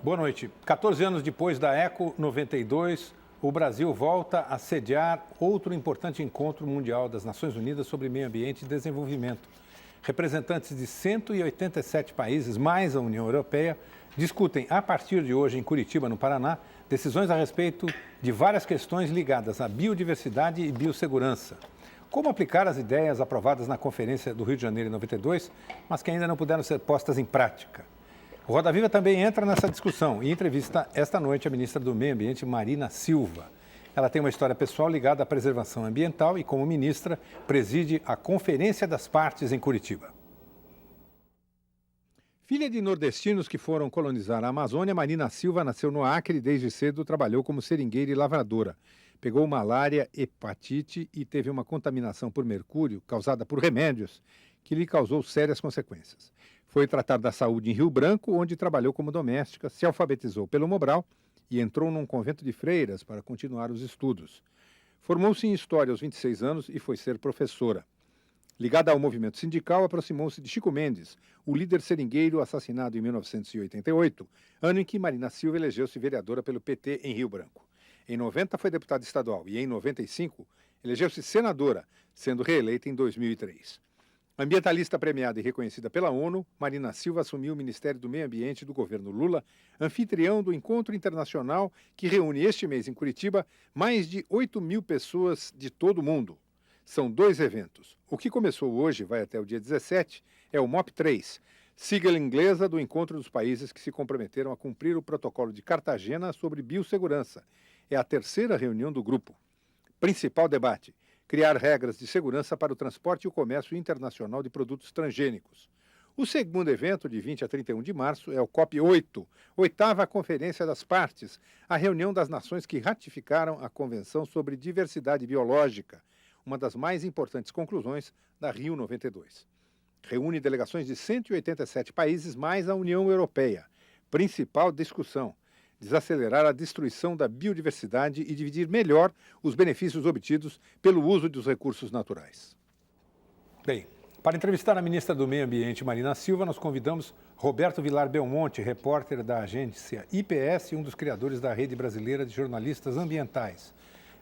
Boa noite. 14 anos depois da Eco 92, o Brasil volta a sediar outro importante encontro mundial das Nações Unidas sobre Meio Ambiente e Desenvolvimento. Representantes de 187 países, mais a União Europeia, discutem a partir de hoje em Curitiba, no Paraná, decisões a respeito de várias questões ligadas à biodiversidade e biossegurança. Como aplicar as ideias aprovadas na Conferência do Rio de Janeiro em 92, mas que ainda não puderam ser postas em prática. O Roda Viva também entra nessa discussão e entrevista esta noite a ministra do Meio Ambiente, Marina Silva. Ela tem uma história pessoal ligada à preservação ambiental e, como ministra, preside a Conferência das Partes em Curitiba. Filha de nordestinos que foram colonizar a Amazônia, Marina Silva nasceu no Acre e desde cedo trabalhou como seringueira e lavradora. Pegou malária, hepatite e teve uma contaminação por mercúrio causada por remédios que lhe causou sérias consequências. Foi tratar da saúde em Rio Branco, onde trabalhou como doméstica, se alfabetizou pelo Mobral e entrou num convento de freiras para continuar os estudos. Formou-se em História aos 26 anos e foi ser professora. Ligada ao movimento sindical, aproximou-se de Chico Mendes, o líder seringueiro assassinado em 1988, ano em que Marina Silva elegeu-se vereadora pelo PT em Rio Branco. Em 90 foi deputada estadual e em 95 elegeu-se senadora, sendo reeleita em 2003. Ambientalista premiada e reconhecida pela ONU, Marina Silva assumiu o Ministério do Meio Ambiente do governo Lula, anfitrião do encontro internacional que reúne este mês em Curitiba mais de 8.000 pessoas de todo o mundo. São 2 eventos. O que começou hoje, vai até o dia 17, é o MOP3, sigla inglesa do encontro dos países que se comprometeram a cumprir o protocolo de Cartagena sobre biossegurança. É a 3ª reunião do grupo. Principal debate: criar regras de segurança para o transporte e o comércio internacional de produtos transgênicos. O segundo evento, de 20 a 31 de março, é o COP8, 8ª Conferência das Partes, a reunião das nações que ratificaram a Convenção sobre Diversidade Biológica, uma das mais importantes conclusões da Rio 92. Reúne delegações de 187 países mais a União Europeia. Principal discussão: desacelerar a destruição da biodiversidade e dividir melhor os benefícios obtidos pelo uso dos recursos naturais. Bem, para entrevistar a ministra do Meio Ambiente, Marina Silva, nós convidamos Roberto Vilar Belmonte, repórter da agência IPS e um dos criadores da Rede Brasileira de Jornalistas Ambientais.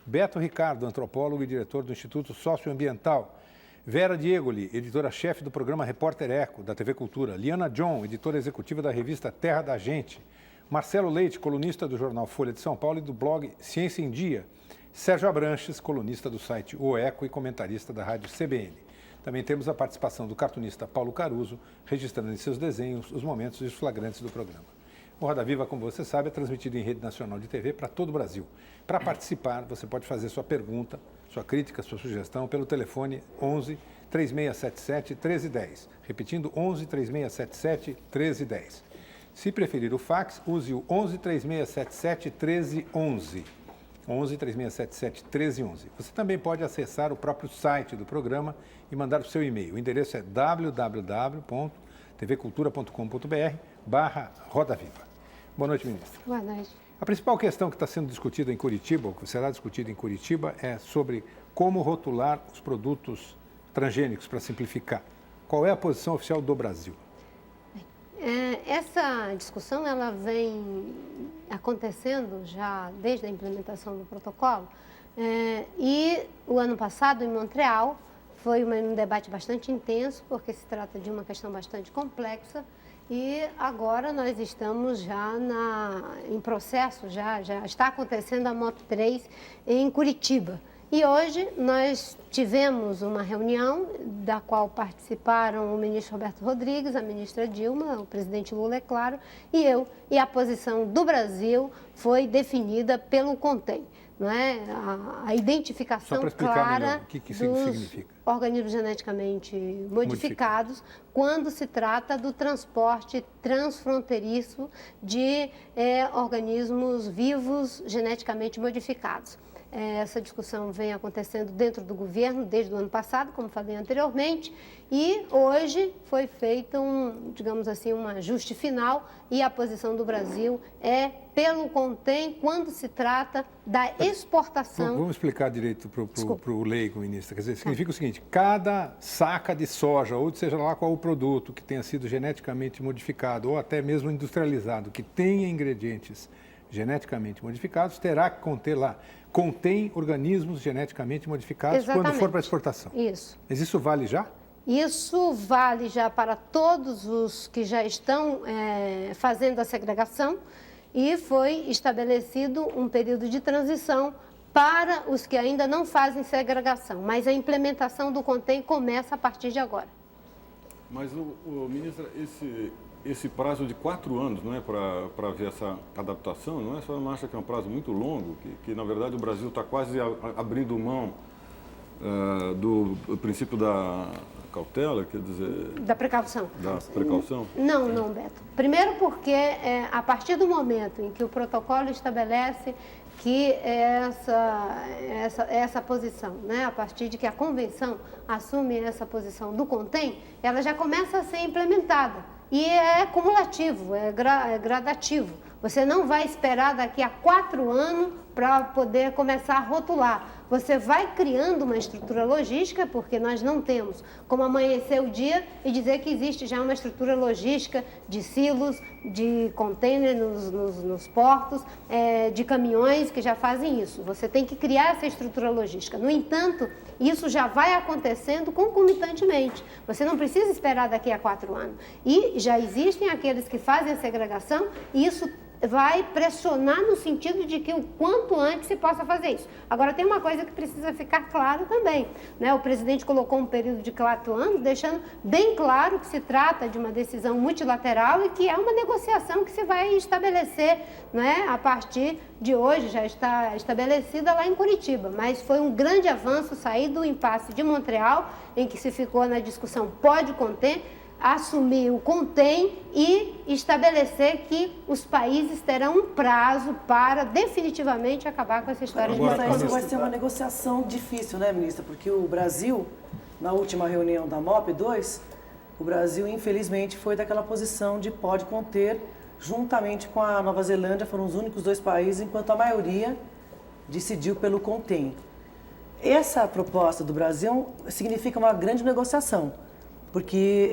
Beto Ricardo, antropólogo e diretor do Instituto Socioambiental. Vera Diegoli, editora-chefe do programa Repórter Eco, da TV Cultura. Liana John, editora executiva da revista Terra da Gente. Marcelo Leite, colunista do jornal Folha de São Paulo e do blog Ciência em Dia. Sérgio Abranches, colunista do site O Eco e comentarista da rádio CBN. Também temos a participação do cartunista Paulo Caruso, registrando em seus desenhos os momentos e os flagrantes do programa. O Roda Viva, como você sabe, é transmitido em rede nacional de TV para todo o Brasil. Para participar, você pode fazer sua pergunta, sua crítica, sua sugestão pelo telefone 11 3677 1310. Repetindo, 11 3677 1310. Se preferir o fax, use o 11 3677 1311. 11 3677 1311. Você também pode acessar o próprio site do programa e mandar o seu e-mail. O endereço é www.tvcultura.com.br/Roda Viva. Boa noite, ministra. Boa noite. A principal questão que está sendo discutida em Curitiba, ou que será discutida em Curitiba, é sobre como rotular os produtos transgênicos, para simplificar. Qual é a posição oficial do Brasil? Essa discussão ela vem acontecendo já desde a implementação do protocolo e o ano passado, em Montreal, foi um debate bastante intenso, porque se trata de uma questão bastante complexa e agora nós estamos já em processo, já está acontecendo a MOP3 em Curitiba. E hoje nós tivemos uma reunião da qual participaram o ministro Roberto Rodrigues, a ministra Dilma, o presidente Lula, é claro, e eu. E a posição do Brasil foi definida pelo CONTEM, não é? A identificação clara dos organismos geneticamente modificados quando se trata do transporte transfronteiriço de organismos vivos geneticamente modificados. Essa discussão vem acontecendo dentro do governo desde o ano passado, como falei anteriormente, e hoje foi feito digamos assim, um ajuste final e a posição do Brasil é pelo contém quando se trata da exportação. Vamos explicar direito para o leigo, ministra. Quer dizer, significa o seguinte, cada saca de soja, ou seja lá qual o produto que tenha sido geneticamente modificado ou até mesmo industrializado, que tenha ingredientes geneticamente modificados, terá que conter lá, contém organismos geneticamente modificados. Exatamente. Quando for para exportação. Isso. Mas isso vale já? Isso vale já para todos os que já estão fazendo a segregação e foi estabelecido um período de transição para os que ainda não fazem segregação, mas a implementação do contém começa a partir de agora. Mas, ministra, esse prazo de 4 anos, não é, para haver essa adaptação, não é? A senhora não acha que é um prazo muito longo, que na verdade o Brasil está quase abrindo mão do princípio da cautela, quer dizer... Da precaução. Da precaução? Não, Beto. Primeiro porque a partir do momento em que o protocolo estabelece que essa posição, né, a partir de que a convenção assume essa posição do contém, ela já começa a ser implementada. E é cumulativo, é gradativo. Você não vai esperar daqui a 4 anos para poder começar a rotular. Você vai criando uma estrutura logística, porque nós não temos como amanhecer o dia e dizer que existe já uma estrutura logística de silos, de container nos portos, de caminhões que já fazem isso. Você tem que criar essa estrutura logística. No entanto, isso já vai acontecendo concomitantemente. Você não precisa esperar daqui a 4 anos. E já existem aqueles que fazem a segregação e isso vai pressionar no sentido de que o quanto antes se possa fazer isso. Agora, tem uma coisa que precisa ficar claro também, né? O presidente colocou um período de 4 anos, deixando bem claro que se trata de uma decisão multilateral e que é uma negociação que se vai estabelecer, né? A partir de hoje, já está estabelecida lá em Curitiba, mas foi um grande avanço sair do impasse de Montreal, em que se ficou na discussão pode conter, assumir o contém e estabelecer que os países terão um prazo para definitivamente acabar com essa história de negociação. Isso vai ser uma negociação difícil, né, ministra? Porque o Brasil, na última reunião da MOP2, o Brasil, infelizmente, foi daquela posição de pode conter, juntamente com a Nova Zelândia, foram os únicos 2 países, enquanto a maioria decidiu pelo contém. Essa proposta do Brasil significa uma grande negociação. Porque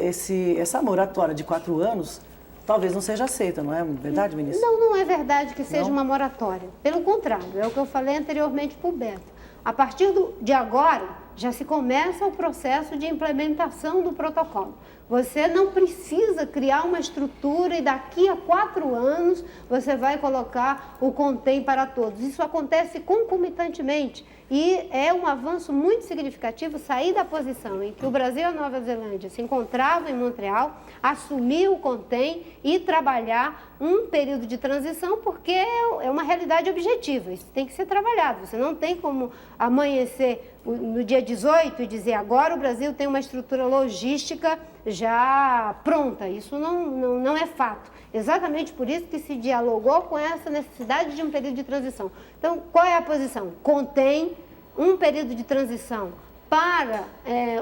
essa moratória de 4 anos talvez não seja aceita, não é verdade, ministra? Não é verdade que seja uma moratória. Pelo contrário, é o que eu falei anteriormente para o Beto. A partir de agora, já se começa o processo de implementação do protocolo. Você não precisa criar uma estrutura e daqui a 4 anos você vai colocar o contém para todos. Isso acontece concomitantemente e é um avanço muito significativo sair da posição em que o Brasil e a Nova Zelândia se encontravam em Montreal, assumir o contém e trabalhar um período de transição, porque é uma realidade objetiva, isso tem que ser trabalhado. Você não tem como amanhecer no dia 18 e dizer agora o Brasil tem uma estrutura logística já pronta. Isso não é fato. Exatamente por isso que se dialogou com essa necessidade de um período de transição. Então, qual é a posição? Contém um período de transição para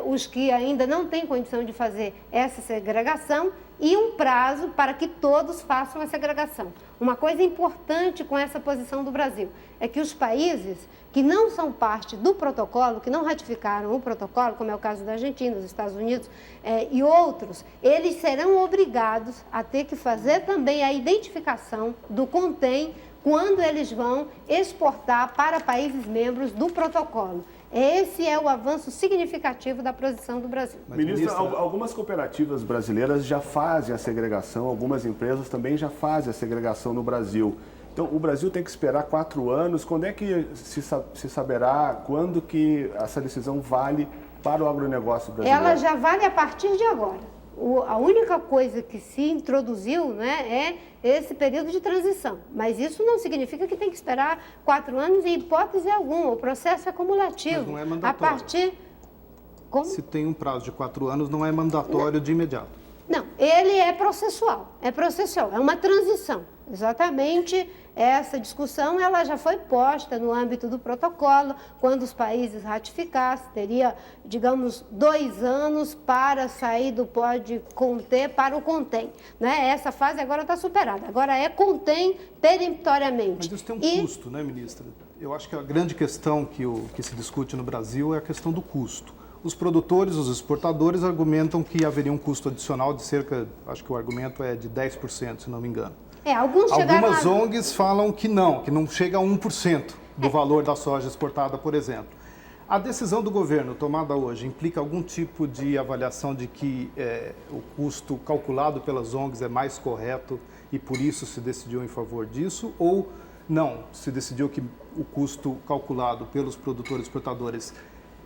os que ainda não têm condição de fazer essa segregação e um prazo para que todos façam a segregação. Uma coisa importante com essa posição do Brasil é que os países que não são parte do protocolo, que não ratificaram o protocolo, como é o caso da Argentina, dos Estados Unidos e outros, eles serão obrigados a ter que fazer também a identificação do contém quando eles vão exportar para países membros do protocolo. Esse é o avanço significativo da posição do Brasil. Ministra, algumas cooperativas brasileiras já fazem a segregação, algumas empresas também já fazem a segregação no Brasil. Então, o Brasil tem que esperar 4 anos. Quando é que se saberá quando que essa decisão vale para o agronegócio brasileiro? Ela já vale a partir de agora. A única coisa que se introduziu, né, é esse período de transição. Mas isso não significa que tem que esperar 4 anos em hipótese alguma. O processo é cumulativo. Mas não é mandatório. Como? Se tem um prazo de 4 anos, não é mandatório de imediato. Não, ele é processual, é uma transição. Exatamente essa discussão ela já foi posta no âmbito do protocolo, quando os países ratificassem, teria, digamos, 2 anos para sair do pode conter para o contém. Né? Essa fase agora está superada, agora é contém peremptoriamente. Mas isso tem um custo, né, ministra? Eu acho que a grande questão que se discute no Brasil é a questão do custo. Os produtores, os exportadores argumentam que haveria um custo adicional de cerca, acho que o argumento é de 10%, se não me engano. Algumas ONGs falam que não chega a 1% do valor da soja exportada, por exemplo. A decisão do governo tomada hoje implica algum tipo de avaliação de que o custo calculado pelas ONGs é mais correto e por isso se decidiu em favor disso? Ou não, se decidiu que o custo calculado pelos produtores exportadores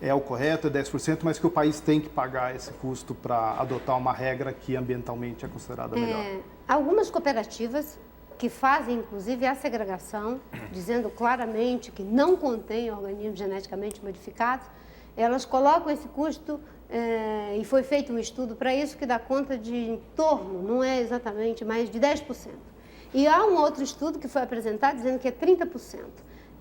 é o correto, é 10%, mas que o país tem que pagar esse custo para adotar uma regra que ambientalmente é considerada melhor? Algumas cooperativas que fazem, inclusive, a segregação, dizendo claramente que não contém organismos geneticamente modificados, elas colocam esse custo, e foi feito um estudo para isso, que dá conta de em torno, não é exatamente, mas de 10%. E há um outro estudo que foi apresentado dizendo que é 30%.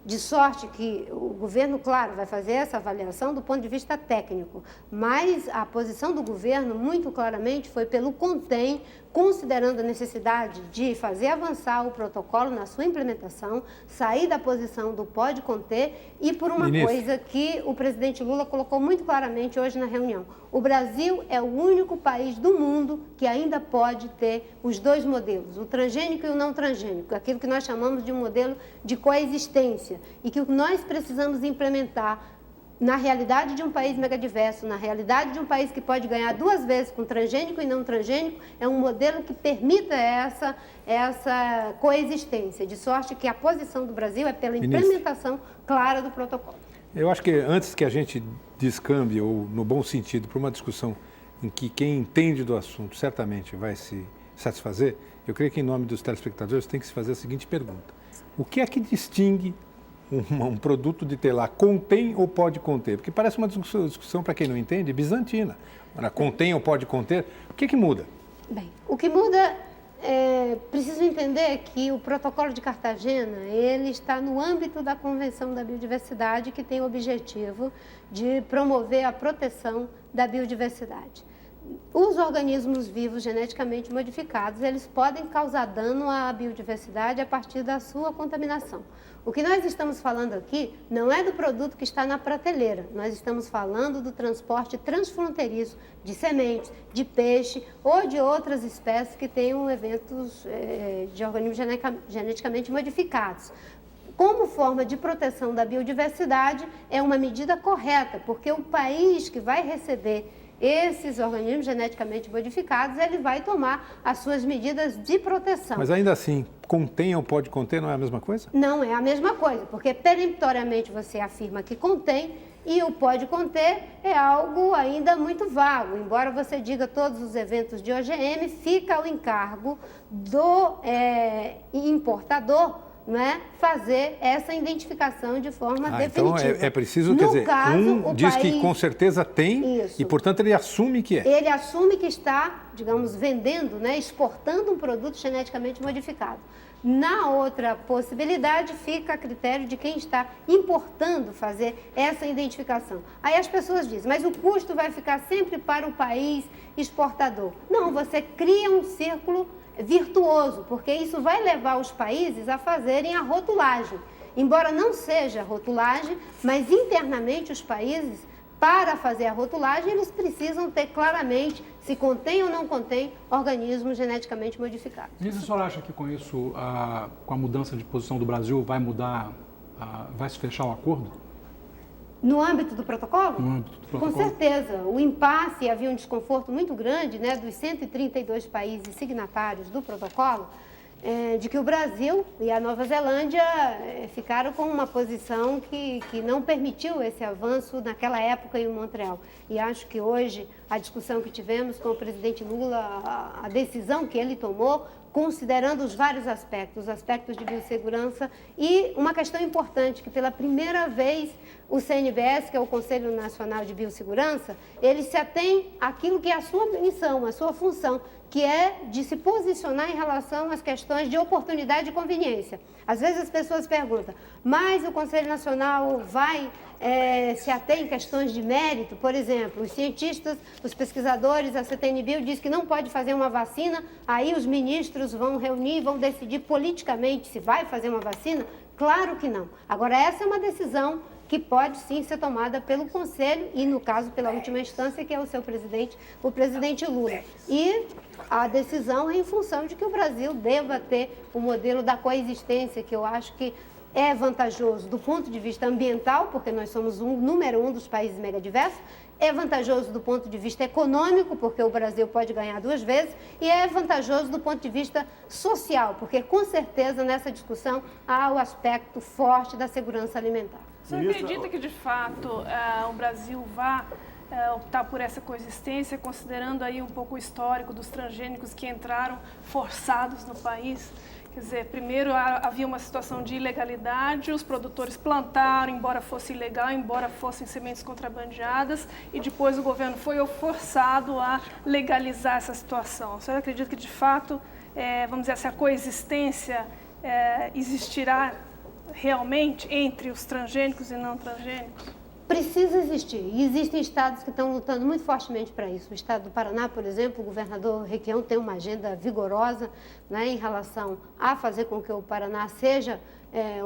De sorte que o governo, claro, vai fazer essa avaliação do ponto de vista técnico, mas a posição do governo, muito claramente, foi pelo contém, considerando a necessidade de fazer avançar o protocolo na sua implementação, sair da posição do pode conter e por uma coisa que o presidente Lula colocou muito claramente hoje na reunião. O Brasil é o único país do mundo que ainda pode ter os 2 modelos, o transgênico e o não transgênico, aquilo que nós chamamos de um modelo de coexistência e que nós precisamos implementar na realidade de um país megadiverso, na realidade de um país que pode ganhar 2 vezes com transgênico e não transgênico, é um modelo que permita essa coexistência, de sorte que a posição do Brasil é pela implementação clara do protocolo. Eu acho que antes que a gente descambe, ou no bom sentido, para uma discussão em que quem entende do assunto certamente vai se satisfazer, eu creio que em nome dos telespectadores tem que se fazer a seguinte pergunta. O que é que distingue um produto de telar contém ou pode conter? Porque parece uma discussão, para quem não entende, bizantina. Ora, contém ou pode conter, o que muda? Bem, o que muda preciso entender que o protocolo de Cartagena, ele está no âmbito da Convenção da Biodiversidade, que tem o objetivo de promover a proteção da biodiversidade. Os organismos vivos geneticamente modificados, eles podem causar dano à biodiversidade a partir da sua contaminação. O que nós estamos falando aqui não é do produto que está na prateleira, nós estamos falando do transporte transfronteiriço de sementes, de peixe ou de outras espécies que tenham eventos de organismos geneticamente modificados. Como forma de proteção da biodiversidade, é uma medida correta, porque o país que vai receber esses organismos geneticamente modificados, ele vai tomar as suas medidas de proteção. Mas ainda assim, contém ou pode conter não é a mesma coisa? Não é a mesma coisa, porque peremptoriamente você afirma que contém e o pode conter é algo ainda muito vago. Embora você diga todos os eventos de OGM, fica ao encargo do importador, né, fazer essa identificação de forma definitiva. Então é preciso, quer dizer, diz que com certeza tem e, portanto, ele assume que é. Ele assume que está, digamos, vendendo, né, exportando um produto geneticamente modificado. Na outra possibilidade, fica a critério de quem está importando fazer essa identificação. Aí as pessoas dizem, mas o custo vai ficar sempre para o país exportador. Não, você cria um círculo virtuoso, porque isso vai levar os países a fazerem a rotulagem. Embora não seja rotulagem, mas internamente os países, para fazer a rotulagem, eles precisam ter claramente se contém ou não contém organismos geneticamente modificados. Ministra, a senhora acha que com isso, com a mudança de posição do Brasil, vai mudar, vai se fechar o acordo? No âmbito do protocolo? No âmbito do protocolo. Com certeza. O impasse, havia um desconforto muito grande, né, dos 132 países signatários do protocolo, de que o Brasil e a Nova Zelândia ficaram com uma posição que não permitiu esse avanço naquela época em Montreal. E acho que hoje a discussão que tivemos com o presidente Lula, a decisão que ele tomou, considerando os vários aspectos, os aspectos de biossegurança e uma questão importante, que pela primeira vez o CNBS, que é o Conselho Nacional de Biossegurança, ele se atém àquilo que é a sua missão, a sua função, que é de se posicionar em relação às questões de oportunidade e conveniência. Às vezes as pessoas perguntam, mas o Conselho Nacional vai se ater em questões de mérito? Por exemplo, os cientistas, os pesquisadores, a CTNBio diz que não pode fazer uma vacina, aí os ministros vão reunir, vão decidir politicamente se vai fazer uma vacina? Claro que não. Agora, essa é uma decisão que pode sim ser tomada pelo Conselho e, no caso, pela última instância, que é o seu presidente, o presidente Lula. E a decisão é em função de que o Brasil deva ter o modelo da coexistência, que eu acho que é vantajoso do ponto de vista ambiental, porque nós somos número 1 dos países megadiversos, é vantajoso do ponto de vista econômico, porque o Brasil pode ganhar 2 vezes, e é vantajoso do ponto de vista social, porque com certeza nessa discussão há o aspecto forte da segurança alimentar. Você acredita que de fato o Brasil vá optar por essa coexistência, considerando aí um pouco o histórico dos transgênicos que entraram forçados no país? Quer dizer, primeiro havia uma situação de ilegalidade, os produtores plantaram, embora fosse ilegal, embora fossem sementes contrabandeadas, e depois o governo foi forçado a legalizar essa situação. Você acredita que, de fato, vamos dizer, essa coexistência existirá realmente entre os transgênicos e não transgênicos? Precisa existir. E existem estados que estão lutando muito fortemente para isso. O estado do Paraná, por exemplo, o governador Requião tem uma agenda vigorosa, né, em relação a fazer com que o Paraná seja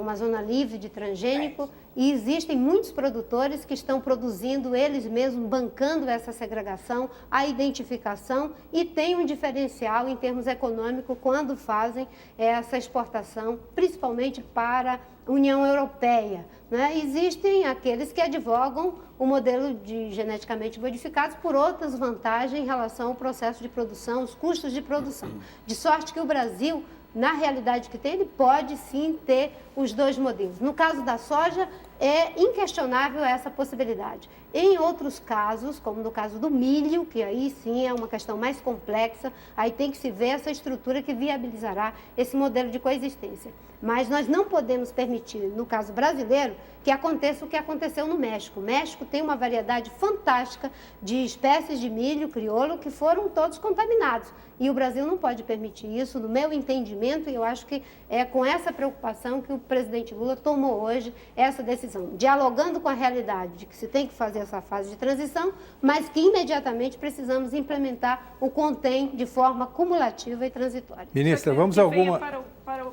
uma zona livre de transgênico. E existem muitos produtores que estão produzindo eles mesmos, bancando essa segregação, a identificação, e tem um diferencial em termos econômicos quando fazem essa exportação, principalmente para a União Europeia, né? Existem aqueles que advogam o modelo de geneticamente modificados por outras vantagens em relação ao processo de produção, os custos de produção. De sorte que o Brasil, na realidade que tem, ele pode sim ter os 2 modelos. No caso da soja, é inquestionável essa possibilidade. Em outros casos, como no caso do milho, que aí sim é uma questão mais complexa, aí tem que se ver essa estrutura que viabilizará esse modelo de coexistência. Mas nós não podemos permitir, no caso brasileiro, que aconteça o que aconteceu no México. O México tem uma variedade fantástica de espécies de milho crioulo que foram todos contaminados. E o Brasil não pode permitir isso, no meu entendimento, e eu acho que é com essa preocupação que o presidente Lula tomou hoje essa decisão, dialogando com a realidade de que se tem que fazer essa fase de transição, mas que imediatamente precisamos implementar o CONTEM de forma cumulativa e transitória. Ministra, vamos a alguma...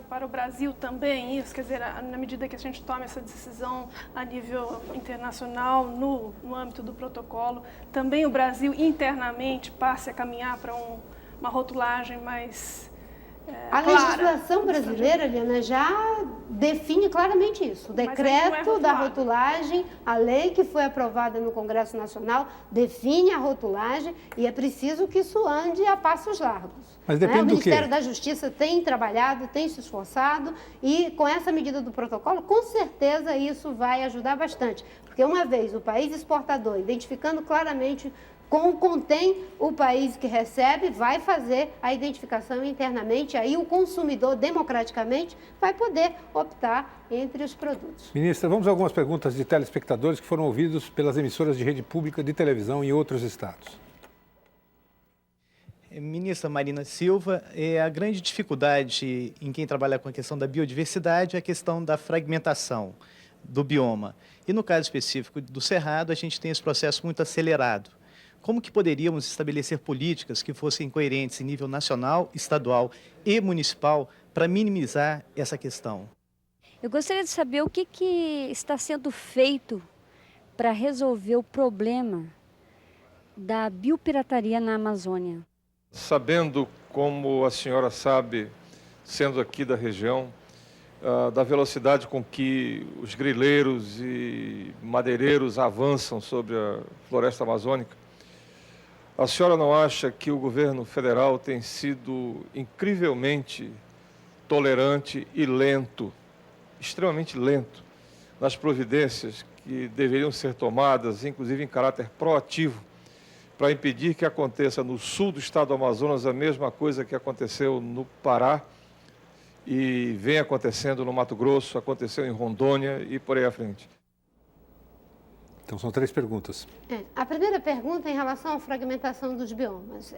Para o Brasil também isso, quer dizer, na medida que a gente toma essa decisão a nível internacional, no âmbito do protocolo, também o Brasil internamente passe a caminhar para uma rotulagem mais a legislação brasileira, Liana, já define claramente isso. O decreto da rotulagem, a lei que foi aprovada no Congresso Nacional, define a rotulagem e é preciso que isso ande a passos largos. Mas depende do quê? O Ministério da Justiça tem trabalhado, tem se esforçado e com essa medida do protocolo, com certeza isso vai ajudar bastante. Porque uma vez o país exportador identificando claramente com o CONTEM, o país que recebe vai fazer a identificação internamente, aí o consumidor, democraticamente, vai poder optar entre os produtos. Ministra, vamos a algumas perguntas de telespectadores que foram ouvidos pelas emissoras de rede pública de televisão em outros estados. Ministra Marina Silva, a grande dificuldade em quem trabalha com a questão da biodiversidade é a questão da fragmentação do bioma. E no caso específico do Cerrado, a gente tem esse processo muito acelerado. Como que poderíamos estabelecer políticas que fossem coerentes em nível nacional, estadual e municipal para minimizar essa questão? Eu gostaria de saber o que está sendo feito para resolver o problema da biopirataria na Amazônia. Sabendo, como a senhora sabe, sendo aqui da região, da velocidade com que os grileiros e madeireiros avançam sobre a floresta amazônica, a senhora não acha que o governo federal tem sido incrivelmente tolerante e lento, extremamente lento, nas providências que deveriam ser tomadas, inclusive em caráter proativo, para impedir que aconteça no sul do estado do Amazonas a mesma coisa que aconteceu no Pará e vem acontecendo no Mato Grosso, aconteceu em Rondônia e por aí à frente. Então, são 3 perguntas. A primeira pergunta é em relação à fragmentação dos biomas.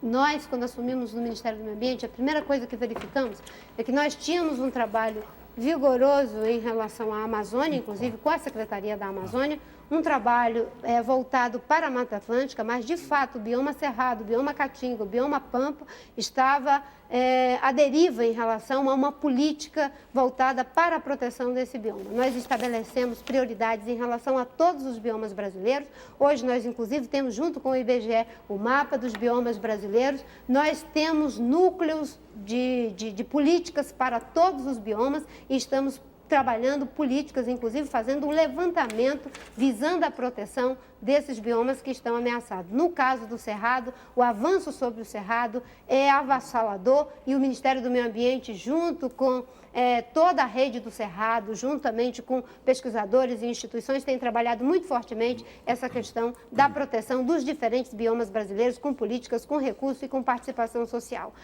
Nós, quando assumimos no Ministério do Meio Ambiente, a primeira coisa que verificamos é que nós tínhamos um trabalho vigoroso em relação à Amazônia, inclusive com a Secretaria da Amazônia, um trabalho voltado para a Mata Atlântica, mas, de fato, o bioma Cerrado, o bioma Caatinga, o bioma Pampa estava à deriva em relação a uma política voltada para a proteção desse bioma. Nós estabelecemos prioridades em relação a todos os biomas brasileiros. Hoje, nós, inclusive, temos, junto com o IBGE, o mapa dos biomas brasileiros. Nós temos núcleos de políticas para todos os biomas e estamos trabalhando políticas, inclusive fazendo um levantamento visando a proteção desses biomas que estão ameaçados. No caso do Cerrado, o avanço sobre o Cerrado é avassalador e o Ministério do Meio Ambiente, junto com toda a rede do Cerrado, juntamente com pesquisadores e instituições, tem trabalhado muito fortemente essa questão da proteção dos diferentes biomas brasileiros, com políticas, com recursos e com participação social.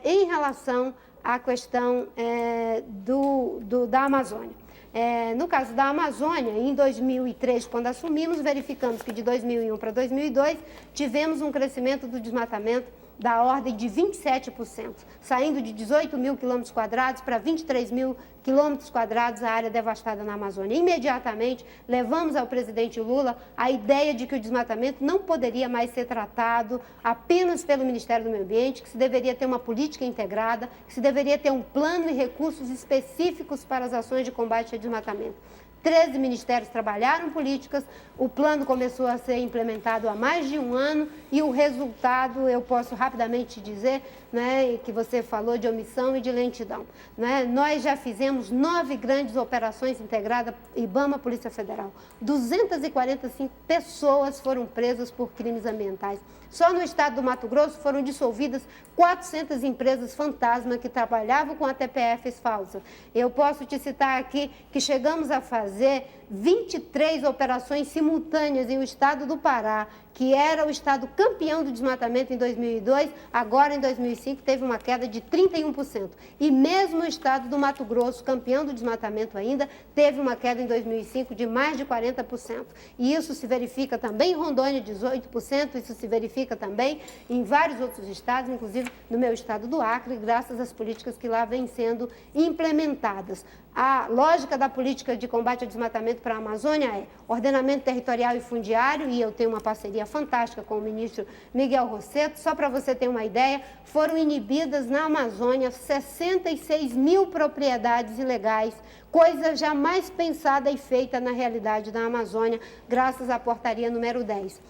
Em relação à questão da Amazônia. No caso da Amazônia, em 2003, quando assumimos, verificamos que de 2001 para 2002 tivemos um crescimento do desmatamento da ordem de 27%, saindo de 18 mil quilômetros quadrados para 23 mil quilômetros quadrados a área devastada na Amazônia. Imediatamente, levamos ao presidente Lula a ideia de que o desmatamento não poderia mais ser tratado apenas pelo Ministério do Meio Ambiente, que se deveria ter uma política integrada, que se deveria ter um plano e recursos específicos para as ações de combate ao desmatamento. 13 ministérios trabalharam políticas, o plano começou a ser implementado há mais de um ano e o resultado, eu posso rapidamente dizer, né, que você falou de omissão e de lentidão. Né? Nós já fizemos 9 grandes operações integradas, IBAMA, Polícia Federal. 245 pessoas foram presas por crimes ambientais. Só no estado do Mato Grosso foram dissolvidas 400 empresas fantasma que trabalhavam com a TPFs falsa. Eu posso te citar aqui que chegamos a fazer 23 operações simultâneas em o estado do Pará, que era o estado campeão do desmatamento em 2002, agora em 2005 teve uma queda de 31%. E mesmo o estado do Mato Grosso, campeão do desmatamento ainda, teve uma queda em 2005 de mais de 40%. E isso se verifica também em Rondônia, 18%, isso se verifica também em vários outros estados, inclusive no meu estado do Acre, graças às políticas que lá vêm sendo implementadas. A lógica da política de combate ao desmatamento para a Amazônia é ordenamento territorial e fundiário, e eu tenho uma parceria fantástica com o ministro Miguel Rossetto. Só para você ter uma ideia, foram inibidas na Amazônia 66 mil propriedades ilegais, coisa jamais pensada e feita na realidade da Amazônia, graças à portaria número 10.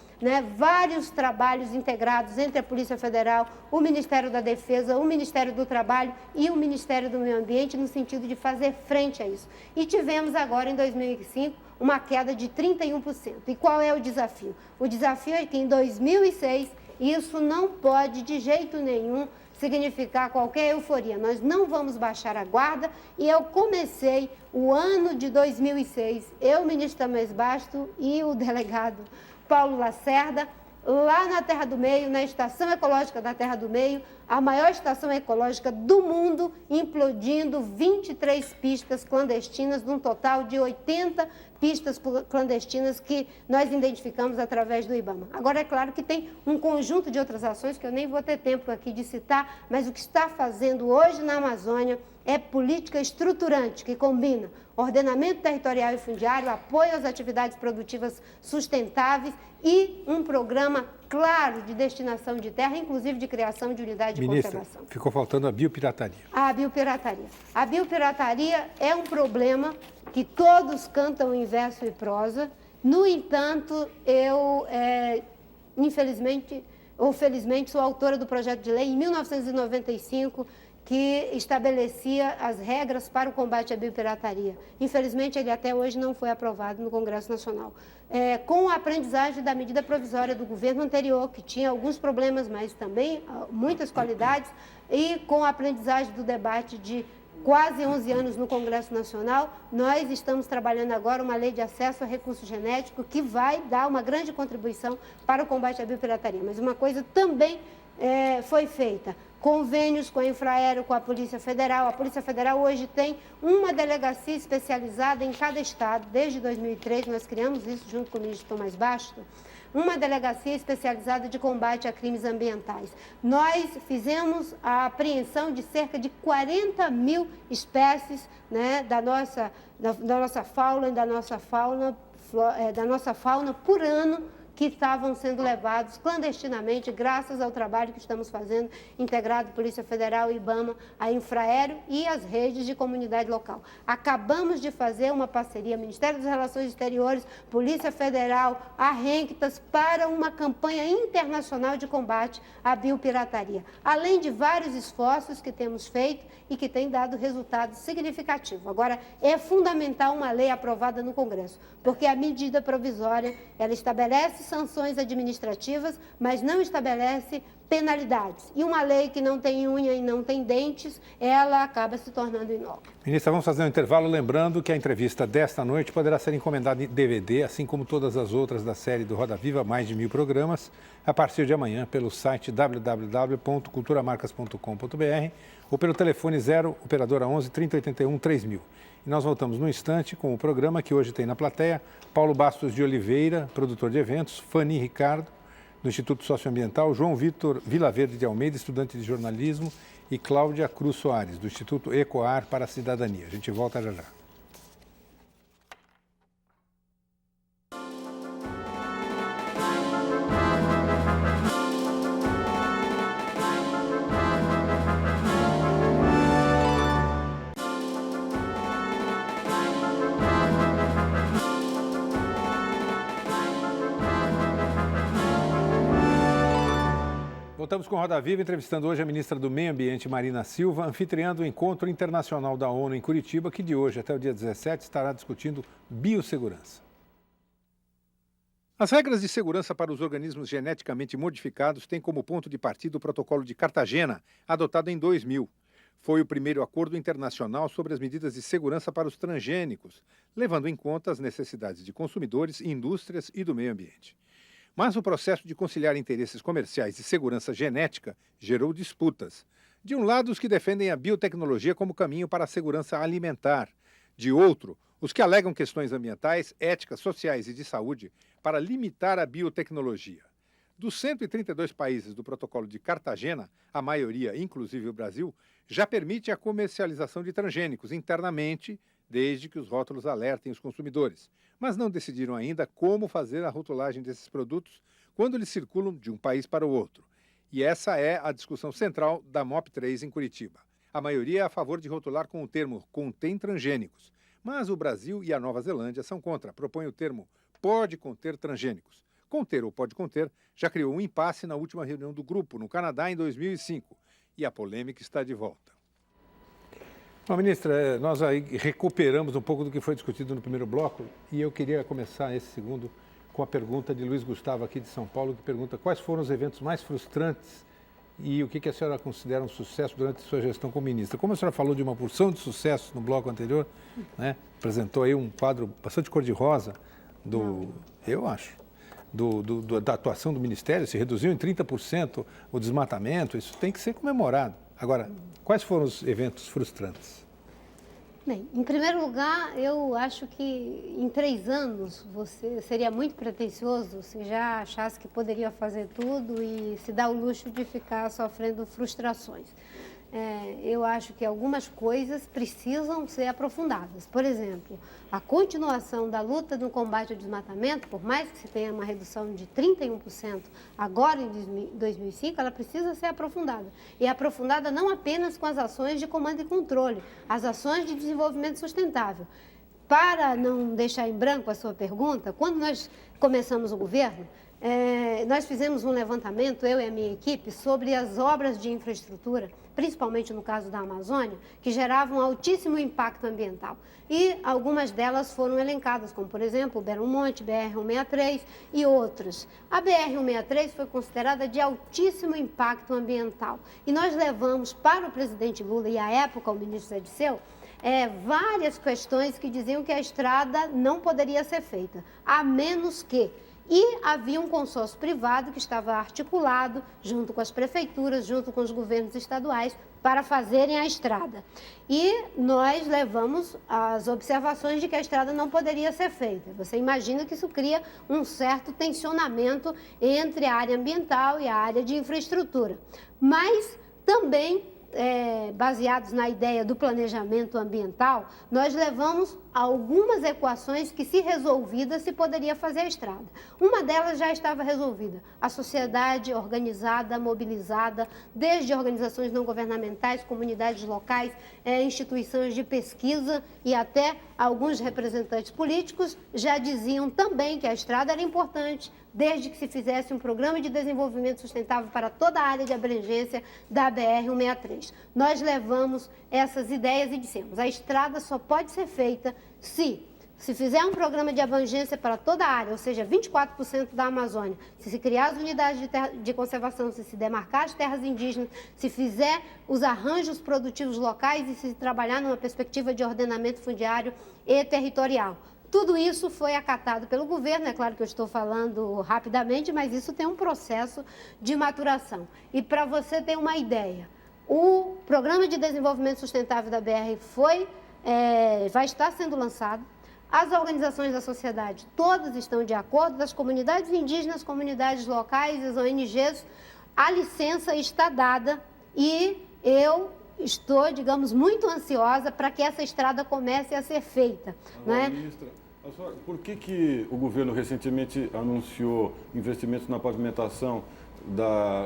Vários trabalhos integrados entre a Polícia Federal, o Ministério da Defesa, o Ministério do Trabalho e o Ministério do Meio Ambiente no sentido de fazer frente a isso. E tivemos agora, em 2005, uma queda de 31%. E qual é o desafio? O desafio é que em 2006 isso não pode de jeito nenhum significar qualquer euforia. Nós não vamos baixar a guarda e eu comecei o ano de 2006, eu, ministro Tamés Basto e o delegado Paulo Lacerda, lá na Terra do Meio, na Estação Ecológica da Terra do Meio, a maior estação ecológica do mundo, implodindo 23 pistas clandestinas, num total de 80 pistas clandestinas que nós identificamos através do IBAMA. Agora, é claro que tem um conjunto de outras ações que eu nem vou ter tempo aqui de citar, mas o que está fazendo hoje na Amazônia é política estruturante, que combina ordenamento territorial e fundiário, apoio às atividades produtivas sustentáveis e um programa claro de destinação de terra, inclusive de criação de unidade de conservação. Ficou faltando a biopirataria. A biopirataria. A biopirataria é um problema que todos cantam em verso e prosa. No entanto, eu, infelizmente ou felizmente, sou autora do projeto de lei em 1995, que estabelecia as regras para o combate à biopirataria. Infelizmente, ele até hoje não foi aprovado no Congresso Nacional. Com a aprendizagem da medida provisória do governo anterior, que tinha alguns problemas, mas também muitas qualidades, e com a aprendizagem do debate de quase 11 anos no Congresso Nacional, nós estamos trabalhando agora uma lei de acesso a recurso genético que vai dar uma grande contribuição para o combate à biopirataria. Mas uma coisa também foi feita, convênios com a Infraero, com a Polícia Federal. A Polícia Federal hoje tem uma delegacia especializada em cada estado. Desde 2003 nós criamos isso junto com o ministro Tomás Basto, uma delegacia especializada de combate a crimes ambientais. Nós fizemos a apreensão de cerca de 40 mil espécies, né, da nossa fauna e da nossa fauna por ano, que estavam sendo levados clandestinamente, graças ao trabalho que estamos fazendo, integrado Polícia Federal, IBAMA, a Infraero e as redes de comunidade local. Acabamos de fazer uma parceria, Ministério das Relações Exteriores, Polícia Federal, a Renctas, para uma campanha internacional de combate à biopirataria, além de vários esforços que temos feito e que têm dado resultado significativo. Agora, é fundamental uma lei aprovada no Congresso, porque a medida provisória, ela estabelece sanções administrativas, mas não estabelece penalidades. E uma lei que não tem unha e não tem dentes, ela acaba se tornando inócua. Ministra, vamos fazer um intervalo, lembrando que a entrevista desta noite poderá ser encomendada em DVD, assim como todas as outras da série do Roda Viva, mais de 1000 programas, a partir de amanhã pelo site www.culturamarcas.com.br ou pelo telefone 0 operadora 11 3081 3000. E nós voltamos num instante com o programa que hoje tem na plateia Paulo Bastos de Oliveira, produtor de eventos, Fanny Ricardo, do Instituto Socioambiental, João Vitor Vilaverde de Almeida, estudante de jornalismo, e Cláudia Cruz Soares, do Instituto Ecoar para a Cidadania. A gente volta já já. Voltamos com Roda Viva, entrevistando hoje a ministra do Meio Ambiente, Marina Silva, anfitriando o Encontro Internacional da ONU em Curitiba, que de hoje até o dia 17 estará discutindo biossegurança. As regras de segurança para os organismos geneticamente modificados têm como ponto de partida o Protocolo de Cartagena, adotado em 2000. Foi o primeiro acordo internacional sobre as medidas de segurança para os transgênicos, levando em conta as necessidades de consumidores, indústrias e do meio ambiente. Mas o processo de conciliar interesses comerciais e segurança genética gerou disputas. De um lado, os que defendem a biotecnologia como caminho para a segurança alimentar. De outro, os que alegam questões ambientais, éticas, sociais e de saúde para limitar a biotecnologia. Dos 132 países do Protocolo de Cartagena, a maioria, inclusive o Brasil, já permite a comercialização de transgênicos internamente, desde que os rótulos alertem os consumidores. Mas não decidiram ainda como fazer a rotulagem desses produtos quando eles circulam de um país para o outro. E essa é a discussão central da MOP3 em Curitiba. A maioria é a favor de rotular com o termo contém transgênicos, mas o Brasil e a Nova Zelândia são contra, propõem o termo pode conter transgênicos. Conter ou pode conter já criou um impasse na última reunião do grupo, no Canadá, em 2005, e a polêmica está de volta. Bom, ministra, nós aí recuperamos um pouco do que foi discutido no primeiro bloco e eu queria começar esse segundo com a pergunta de Luiz Gustavo, aqui de São Paulo, que pergunta quais foram os eventos mais frustrantes e o que a senhora considera um sucesso durante a sua gestão como ministra. Como a senhora falou de uma porção de sucesso no bloco anterior, né, apresentou aí um quadro bastante cor-de-rosa da atuação do Ministério, se reduziu em 30% o desmatamento, isso tem que ser comemorado. Agora, quais foram os eventos frustrantes? Bem, em primeiro lugar, eu acho que em 3 anos você seria muito pretensioso se já achasse que poderia fazer tudo e se dar o luxo de ficar sofrendo frustrações. Eu acho que algumas coisas precisam ser aprofundadas. Por exemplo, a continuação da luta no combate ao desmatamento, por mais que se tenha uma redução de 31% agora em 2005, ela precisa ser aprofundada. E aprofundada não apenas com as ações de comando e controle, as ações de desenvolvimento sustentável. Para não deixar em branco a sua pergunta, quando nós começamos o governo, nós fizemos um levantamento, eu e a minha equipe, sobre as obras de infraestrutura principalmente no caso da Amazônia, que geravam altíssimo impacto ambiental. E algumas delas foram elencadas, como, por exemplo, o Belo Monte, BR-163 e outros. A BR-163 foi considerada de altíssimo impacto ambiental. E nós levamos para o presidente Lula e, à época, o ministro Zé Disseu, várias questões que diziam que a estrada não poderia ser feita, a menos que... E havia um consórcio privado que estava articulado junto com as prefeituras, junto com os governos estaduais, para fazerem a estrada. E nós levamos as observações de que a estrada não poderia ser feita. Você imagina que isso cria um certo tensionamento entre a área ambiental e a área de infraestrutura. Mas também, baseados na ideia do planejamento ambiental, nós levamos algumas equações que, se resolvidas, se poderia fazer a estrada. Uma delas já estava resolvida. A sociedade organizada, mobilizada, desde organizações não governamentais, comunidades locais, instituições de pesquisa e até alguns representantes políticos já diziam também que a estrada era importante, desde que se fizesse um programa de desenvolvimento sustentável para toda a área de abrangência da BR-163. Nós levamos essas ideias e dissemos, a estrada só pode ser feita se fizer um programa de abrangência para toda a área, ou seja, 24% da Amazônia, se criar as unidades de conservação, se demarcar as terras indígenas, se fizer os arranjos produtivos locais e se trabalhar numa perspectiva de ordenamento fundiário e territorial. Tudo isso foi acatado pelo governo, é claro que eu estou falando rapidamente, mas isso tem um processo de maturação. E para você ter uma ideia, o Programa de Desenvolvimento Sustentável da BR vai estar sendo lançado. As organizações da sociedade, todas estão de acordo, das comunidades indígenas, comunidades locais, as ONGs, a licença está dada e eu estou, digamos, muito ansiosa para que essa estrada comece a ser feita. Agora, ministra, por que o governo recentemente anunciou investimentos na pavimentação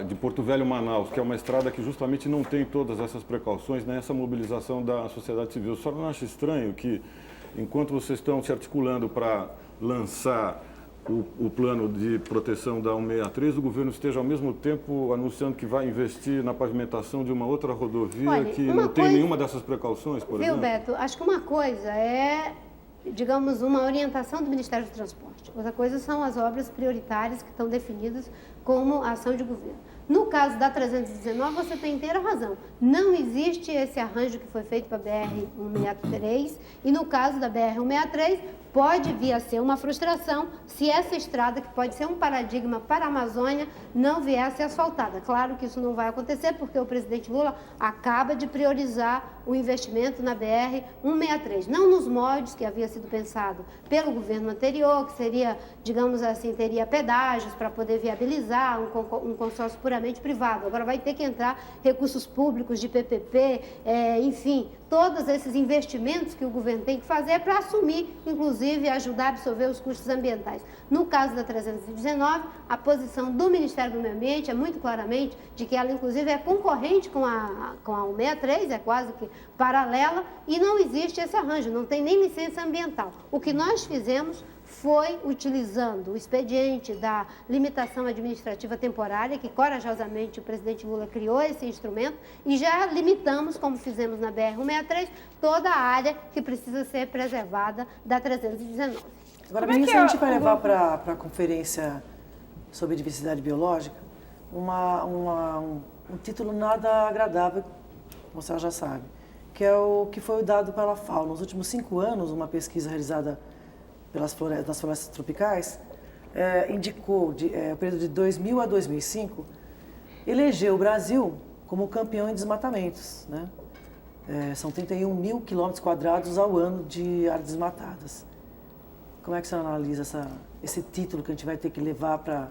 de Porto Velho, Manaus, que é uma estrada que justamente não tem todas essas precauções, né, essa mobilização da sociedade civil? A senhora não acha estranho que, enquanto vocês estão se articulando para lançar o plano de proteção da 163, o governo esteja ao mesmo tempo anunciando que vai investir na pavimentação de uma outra rodovia que não tem nenhuma dessas precauções, por exemplo? Viu, Beto? Acho que uma coisa é, digamos, uma orientação do Ministério do Transporte. Outra coisa são as obras prioritárias que estão definidas como ação de governo. No caso da 319, você tem inteira razão. Não existe esse arranjo que foi feito para a BR-163 e no caso da BR-163 pode vir a ser uma frustração se essa estrada, que pode ser um paradigma para a Amazônia, não vier a ser asfaltada. Claro que isso não vai acontecer porque o presidente Lula acaba de priorizar o investimento na BR-163. Não nos moldes que havia sido pensado pelo governo anterior, que seria, digamos assim, teria pedágios para poder viabilizar um consórcio puramente privado. Agora vai ter que entrar recursos públicos de PPP, enfim, todos esses investimentos que o governo tem que fazer para assumir, inclusive, ajudar a absorver os custos ambientais. No caso da 319, a posição do Ministério do Meio Ambiente é muito claramente de que ela, inclusive, é concorrente com a 163, é quase que paralela, e não existe esse arranjo, não tem nem licença ambiental. O que nós fizemos foi utilizando o expediente da limitação administrativa temporária, que corajosamente o presidente Lula criou esse instrumento, e já limitamos, como fizemos na BR-163, toda a área que precisa ser preservada da 319. Agora, ministra, a gente vai levar para a conferência sobre diversidade biológica um título nada agradável, como a senhora já sabe, que é o que foi dado pela FAO. Nos últimos 5 anos, uma pesquisa realizada das florestas tropicais, indicou, o período de 2000 a 2005, elegeu o Brasil como campeão em desmatamentos, né? São 31 mil quilômetros quadrados ao ano de áreas desmatadas. Como é que você analisa esse título que a gente vai ter que levar para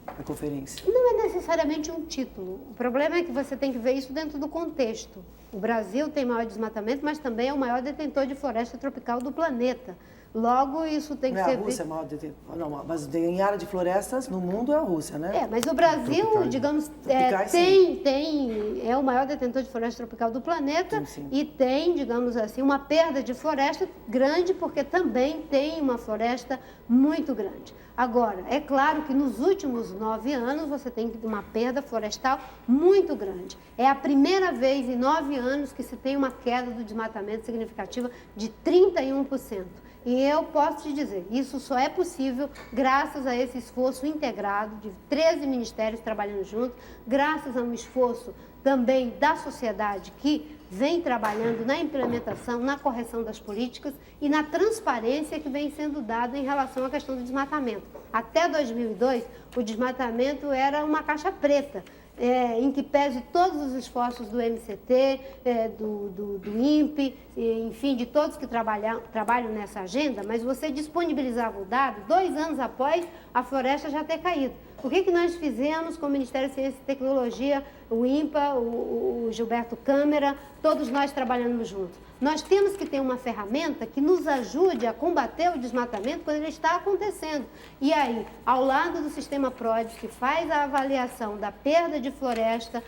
a conferência? Não é necessariamente um título. O problema é que você tem que ver isso dentro do contexto. O Brasil tem maior desmatamento, mas também é o maior detentor de floresta tropical do planeta. Logo, isso tem que ser... A Rússia é maior detentor. Não, mas em área de florestas, no mundo é a Rússia, né? Mas o Brasil, digamos, é o maior detentor de floresta tropical do planeta e tem, digamos assim, uma perda de floresta grande, porque também tem uma floresta muito grande. Agora, é claro que nos últimos 9 anos você tem uma perda florestal muito grande. É a primeira vez em 9 anos que se tem uma queda do desmatamento significativa de 31%. E eu posso te dizer, isso só é possível graças a esse esforço integrado de 13 ministérios trabalhando juntos, graças a um esforço também da sociedade que vem trabalhando na implementação, na correção das políticas e na transparência que vem sendo dada em relação à questão do desmatamento. Até 2002, o desmatamento era uma caixa preta, em que pese todos os esforços do MCT, do INPE, enfim, de todos que trabalham nessa agenda, mas você disponibilizava o dado 2 anos após a floresta já ter caído. O que nós fizemos com o Ministério da Ciência e Tecnologia, o INPA, o Gilberto Câmara, todos nós trabalhando juntos? Nós temos que ter uma ferramenta que nos ajude a combater o desmatamento quando ele está acontecendo. E aí, ao lado do sistema PRODES, que faz a avaliação da perda de floresta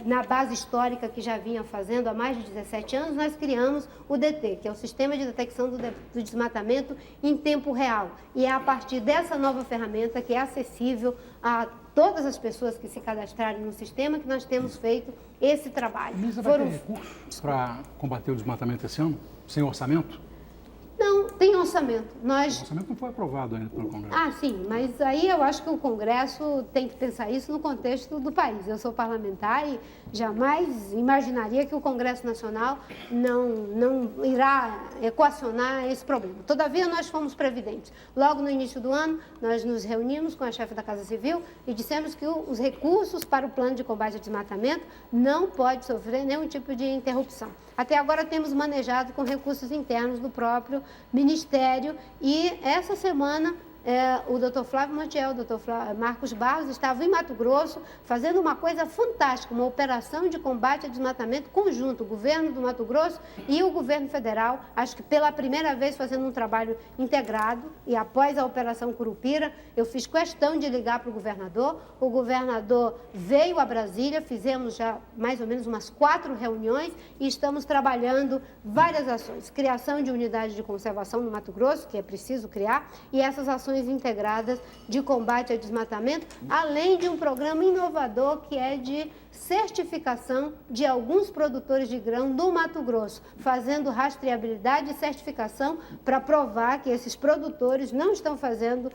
na base histórica que já vinha fazendo há mais de 17 anos, nós criamos o DT, que é o Sistema de Detecção do Desmatamento em Tempo Real. E é a partir dessa nova ferramenta, que é acessível a todas as pessoas que se cadastrarem no sistema, que nós temos feito esse trabalho. Ministra, vai ter recursos para combater o desmatamento esse ano? Sem orçamento? Não, tem orçamento. O orçamento não foi aprovado ainda pelo Congresso. Sim, mas aí eu acho que o Congresso tem que pensar isso no contexto do país. Eu sou parlamentar e jamais imaginaria que o Congresso Nacional não irá equacionar esse problema. Todavia, nós fomos previdentes. Logo no início do ano, nós nos reunimos com a chefe da Casa Civil e dissemos que os recursos para o plano de combate ao desmatamento não pode sofrer nenhum tipo de interrupção. Até agora temos manejado com recursos internos do próprio Ministério e essa semana o doutor Flávio Montiel, o doutor Marcos Barros estavam em Mato Grosso fazendo uma coisa fantástica, uma operação de combate ao desmatamento conjunto, o governo do Mato Grosso e o governo federal, acho que pela primeira vez fazendo um trabalho integrado e após a Operação Curupira, eu fiz questão de ligar para o governador veio a Brasília, fizemos já mais ou menos umas 4 reuniões e estamos trabalhando várias ações, criação de unidades de conservação no Mato Grosso, que é preciso criar, e essas ações integradas de combate ao desmatamento, além de um programa inovador que é de certificação de alguns produtores de grão do Mato Grosso, fazendo rastreabilidade e certificação para provar que esses produtores não estão fazendo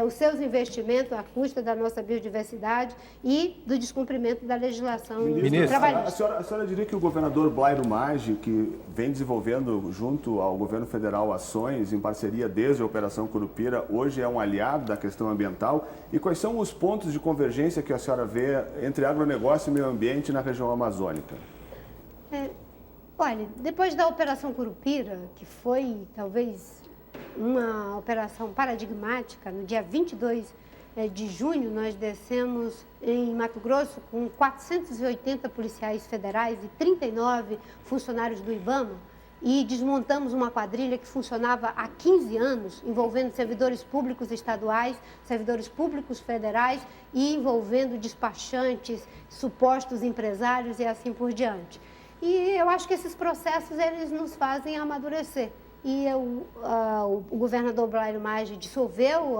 os seus investimentos à custa da nossa biodiversidade e do descumprimento da legislação trabalhista. A senhora diria que o governador Blairo Maggi, que vem desenvolvendo junto ao governo federal ações em parceria desde a Operação Curupira, hoje é um aliado da questão ambiental? E quais são os pontos de convergência que a senhora vê entre agronegócio e meio ambiente na região amazônica? Olha, depois da Operação Curupira, que foi talvez uma operação paradigmática, no dia 22 de junho nós descemos em Mato Grosso com 480 policiais federais e 39 funcionários do IBAMA e desmontamos uma quadrilha que funcionava há 15 anos, envolvendo servidores públicos estaduais, servidores públicos federais e envolvendo despachantes, supostos empresários e assim por diante. E eu acho que esses processos eles nos fazem amadurecer. E o governador Blairo Maggi dissolveu o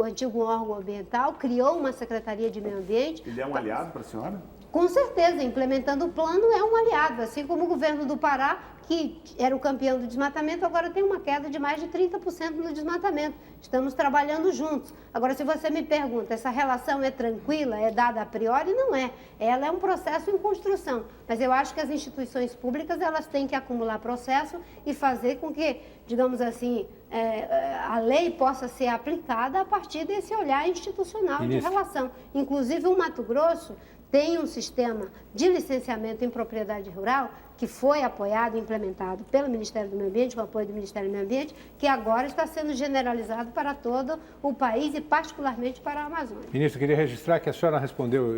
antigo órgão ambiental, criou uma Secretaria de Meio Ambiente. Ele é um aliado para a senhora? Com certeza, implementando o plano é um aliado, assim como o governo do Pará, que era o campeão do desmatamento, agora tem uma queda de mais de 30% no desmatamento. Estamos trabalhando juntos. Agora, se você me pergunta, essa relação é tranquila, é dada a priori? Não é. Ela é um processo em construção. Mas eu acho que as instituições públicas elas têm que acumular processo e fazer com que, digamos assim, a lei possa ser aplicada a partir desse olhar institucional de relação. Inclusive, o Mato Grosso tem um sistema de licenciamento em propriedade rural que foi apoiado e implementado pelo Ministério do Meio Ambiente, com o apoio do Ministério do Meio Ambiente, que agora está sendo generalizado para todo o país e particularmente para a Amazônia. Ministro, eu queria registrar que a senhora respondeu,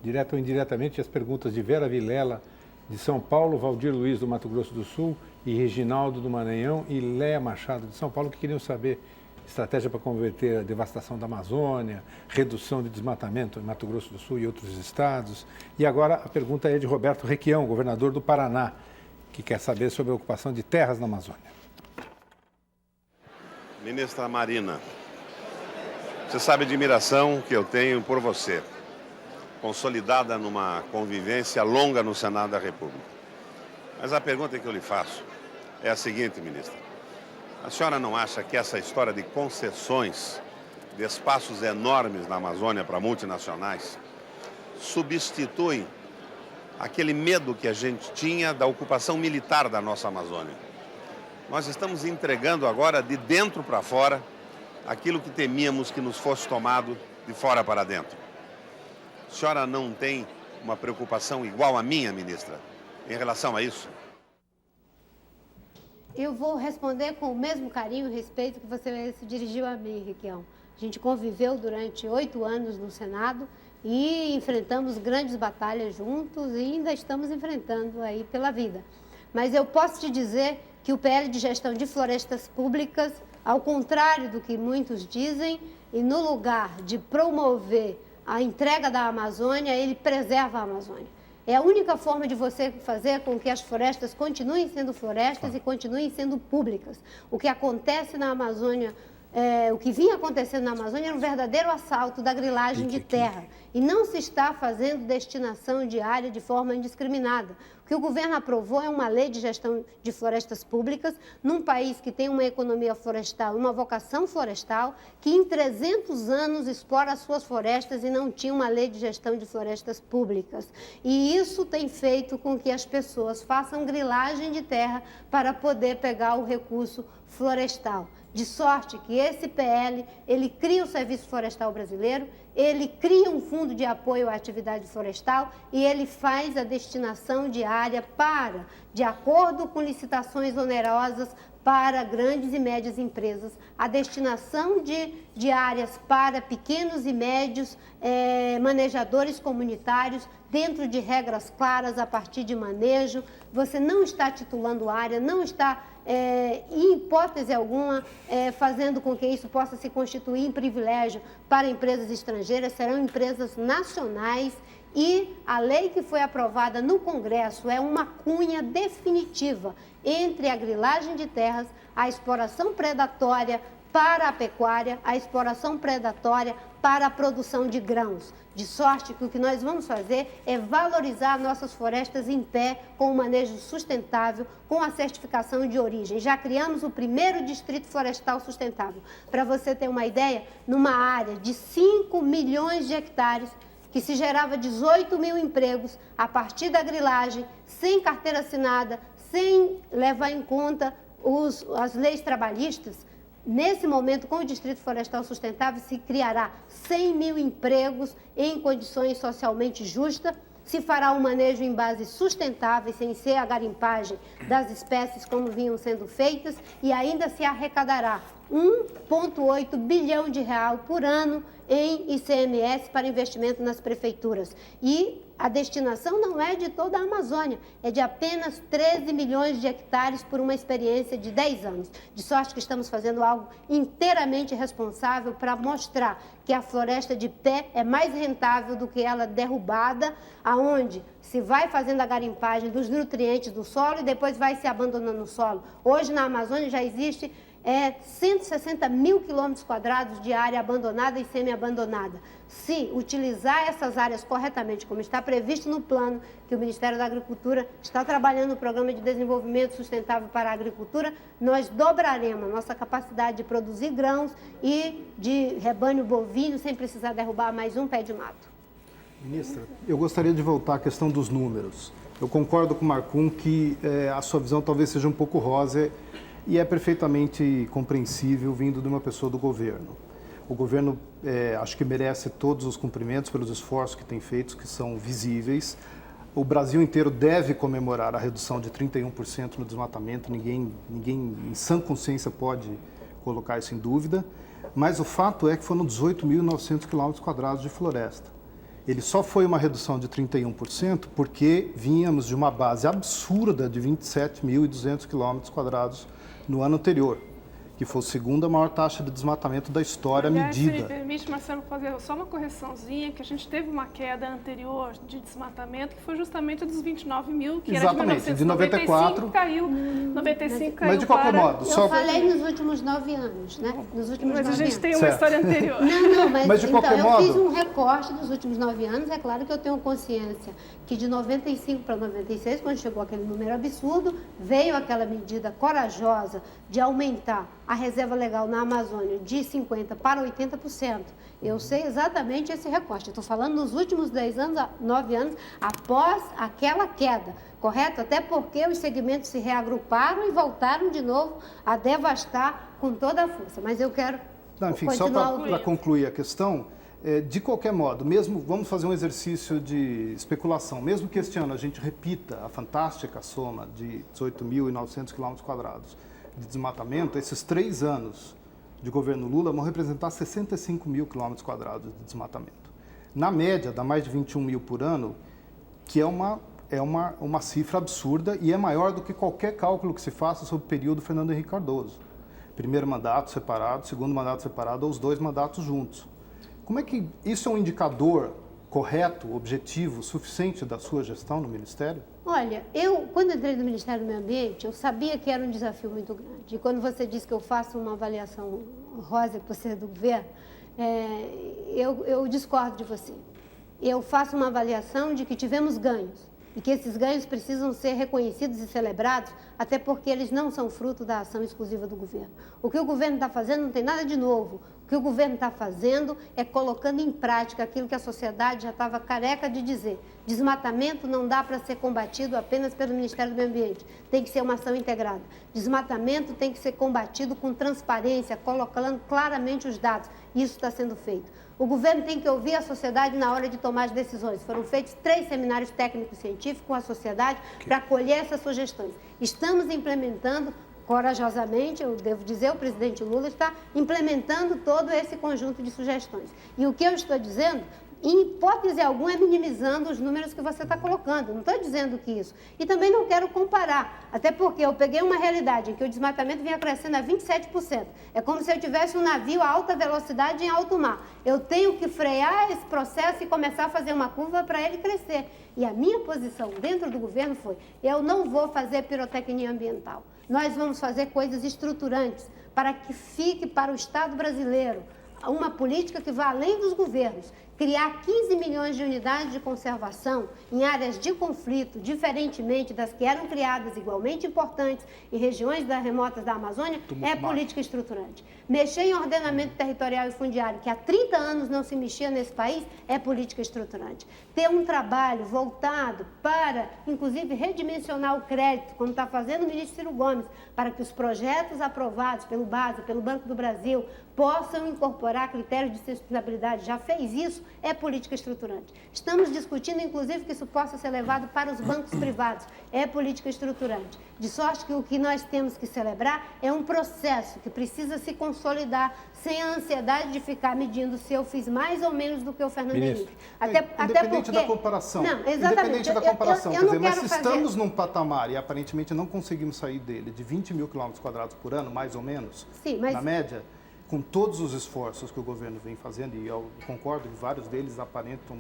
direta ou indiretamente, as perguntas de Vera Vilela de São Paulo, Valdir Luiz do Mato Grosso do Sul e Reginaldo do Maranhão e Léa Machado de São Paulo, que queriam saber estratégia para combater a devastação da Amazônia, redução de desmatamento em Mato Grosso do Sul e outros estados. E agora a pergunta é de Roberto Requião, governador do Paraná, que quer saber sobre a ocupação de terras na Amazônia. Ministra Marina, você sabe a admiração que eu tenho por você, consolidada numa convivência longa no Senado da República. Mas a pergunta que eu lhe faço é a seguinte, ministra. A senhora não acha que essa história de concessões de espaços enormes na Amazônia para multinacionais substitui aquele medo que a gente tinha da ocupação militar da nossa Amazônia? Nós estamos entregando agora de dentro para fora aquilo que temíamos que nos fosse tomado de fora para dentro. A senhora não tem uma preocupação igual à minha, ministra, em relação a isso? Eu vou responder com o mesmo carinho e respeito que você se dirigiu a mim, Requião. A gente conviveu durante 8 anos no Senado e enfrentamos grandes batalhas juntos e ainda estamos enfrentando aí pela vida. Mas eu posso te dizer que o PL de gestão de florestas públicas, ao contrário do que muitos dizem, e no lugar de promover a entrega da Amazônia, ele preserva a Amazônia. É a única forma de você fazer com que as florestas continuem sendo florestas e continuem sendo públicas. O que acontece na Amazônia, o que vinha acontecendo na Amazônia era um verdadeiro assalto da grilagem de terra. E não se está fazendo destinação de área de forma indiscriminada. O que o governo aprovou é uma lei de gestão de florestas públicas num país que tem uma economia florestal, uma vocação florestal, que em 300 anos explora as suas florestas e não tinha uma lei de gestão de florestas públicas. E isso tem feito com que as pessoas façam grilagem de terra para poder pegar o recurso florestal. De sorte que esse PL, ele cria o Serviço Florestal Brasileiro, ele cria um fundo de apoio à atividade florestal e ele faz a destinação de área para, de acordo com licitações onerosas para grandes e médias empresas, a destinação de áreas para pequenos e médios manejadores comunitários, dentro de regras claras, a partir de manejo. Você não está titulando área, não está, em hipótese alguma, fazendo com que isso possa se constituir em privilégio para empresas estrangeiras, serão empresas nacionais. E a lei que foi aprovada no Congresso é uma cunha definitiva entre a grilagem de terras, a exploração predatória para a pecuária, a exploração predatória para a produção de grãos. De sorte que o que nós vamos fazer é valorizar nossas florestas em pé, com o manejo sustentável, com a certificação de origem. Já criamos o primeiro Distrito Florestal Sustentável. Para você ter uma ideia, numa área de 5 milhões de hectares, que se gerava 18 mil empregos a partir da grilagem, sem carteira assinada, sem levar em conta as leis trabalhistas. Nesse momento, com o Distrito Florestal Sustentável, se criará 100 mil empregos em condições socialmente justas, se fará um manejo em bases sustentáveis, sem ser a garimpagem das espécies como vinham sendo feitas, e ainda se arrecadará 1,8 bilhão de reais por ano em ICMS para investimento nas prefeituras. E a destinação não é de toda a Amazônia, é de apenas 13 milhões de hectares por uma experiência de 10 anos. De sorte que estamos fazendo algo inteiramente responsável para mostrar que a floresta de pé é mais rentável do que ela derrubada, aonde se vai fazendo a garimpagem dos nutrientes do solo e depois vai se abandonando o solo. Hoje na Amazônia já existe 160 mil quilômetros quadrados de área abandonada e semi-abandonada. Se utilizar essas áreas corretamente, como está previsto no plano que o Ministério da Agricultura está trabalhando no Programa de Desenvolvimento Sustentável para a Agricultura, nós dobraremos a nossa capacidade de produzir grãos e de rebanho bovino sem precisar derrubar mais um pé de mato. Ministra, eu gostaria de voltar à questão dos números. Eu concordo com o Marcum que a sua visão talvez seja um pouco rosa e é perfeitamente compreensível vindo de uma pessoa do governo. O governo acho que merece todos os cumprimentos pelos esforços que tem feito, que são visíveis. O Brasil inteiro deve comemorar a redução de 31% no desmatamento, ninguém em sã consciência pode colocar isso em dúvida, mas o fato é que foram 18.900 km² de floresta. ele só foi uma redução de 31% porque vínhamos de uma base absurda de 27.200 km² no ano anterior, que foi a segunda maior taxa de desmatamento da história medida. Se me permite, Marcelo, fazer só uma correçãozinha, que a gente teve uma queda anterior de desmatamento, que foi justamente dos 29 mil, que exatamente, era de 1995, caiu, 95 caiu. Mas de qualquer modo... Eu falei nos últimos 9 anos, né? Nos últimos mas 9 a gente anos. tem uma história anterior. Não, mas de qualquer modo... eu fiz um recorte dos últimos 9 anos, é claro que eu tenho consciência que de 95 para 96, quando chegou aquele número absurdo, veio aquela medida corajosa de aumentar a reserva legal na Amazônia de 50% para 80%. Eu sei exatamente esse recorte. Estou falando nos últimos 10 anos, 9 anos, após aquela queda, correto? Até porque os segmentos se reagruparam e voltaram de novo a devastar com toda a força. Mas eu quero enfim, só para concluir a questão, de qualquer modo, mesmo vamos fazer um exercício de especulação, mesmo que este ano a gente repita a fantástica soma de 18.900 km² de desmatamento, esses 3 anos de governo Lula vão representar 65.000 km² de desmatamento. Na média, dá mais de 21 mil por ano, que é uma cifra absurda e é maior do que qualquer cálculo que se faça sobre o período Fernando Henrique Cardoso. Primeiro mandato separado, segundo mandato separado, ou os 2 mandatos juntos. Como é que isso é um indicador correto, objetivo, suficiente da sua gestão no Ministério? Olha, quando entrei no Ministério do Meio Ambiente, eu sabia que era um desafio muito grande. E quando você diz que eu faço uma avaliação honrosa por ser do governo, eu discordo de você. Eu faço uma avaliação de que tivemos ganhos e que esses ganhos precisam ser reconhecidos e celebrados, até porque eles não são fruto da ação exclusiva do governo. O que o governo está fazendo não tem nada de novo. O que o governo está fazendo é colocando em prática aquilo que a sociedade já estava careca de dizer. Desmatamento não dá para ser combatido apenas pelo Ministério do Meio Ambiente. Tem que ser uma ação integrada. Desmatamento tem que ser combatido com transparência, colocando claramente os dados. Isso está sendo feito. O governo tem que ouvir a sociedade na hora de tomar as decisões. Foram feitos 3 seminários técnicos científicos com a sociedade para colher essas sugestões. Estamos implementando corajosamente, eu devo dizer, o presidente Lula está implementando todo esse conjunto de sugestões. E o que eu estou dizendo, em hipótese alguma, é minimizando os números que você está colocando. Não estou dizendo que isso. E também não quero comparar, até porque eu peguei uma realidade em que o desmatamento vinha crescendo a 27%. É como se eu tivesse um navio a alta velocidade em alto mar. Eu tenho que frear esse processo e começar a fazer uma curva para ele crescer. E a minha posição dentro do governo foi, eu não vou fazer pirotecnia ambiental. Nós vamos fazer coisas estruturantes para que fique para o Estado brasileiro uma política que vá além dos governos, criar 15 milhões de unidades de conservação em áreas de conflito, diferentemente das que eram criadas, igualmente importantes, em regiões remotas da Amazônia, é política estruturante. Mexer em ordenamento territorial e fundiário, que há 30 anos não se mexia nesse país, é política estruturante. Ter um trabalho voltado para, inclusive, redimensionar o crédito, como está fazendo o ministro Ciro Gomes, para que os projetos aprovados pelo BASA, pelo Banco do Brasil, possam incorporar critérios de sustentabilidade. Já fez isso, é política estruturante. Estamos discutindo, inclusive, que isso possa ser levado para os bancos privados. É política estruturante. De sorte que o que nós temos que celebrar é um processo que precisa se consolidar sem a ansiedade de ficar medindo se eu fiz mais ou menos do que o Fernando Henrique. Independente da comparação. Não, exatamente. Independente da comparação. Eu Quer dizer, não mas se quero estamos num patamar e aparentemente não conseguimos sair dele de 20 mil km² por ano, mais ou menos, na média, com todos os esforços que o governo vem fazendo, e eu concordo que vários deles aparentam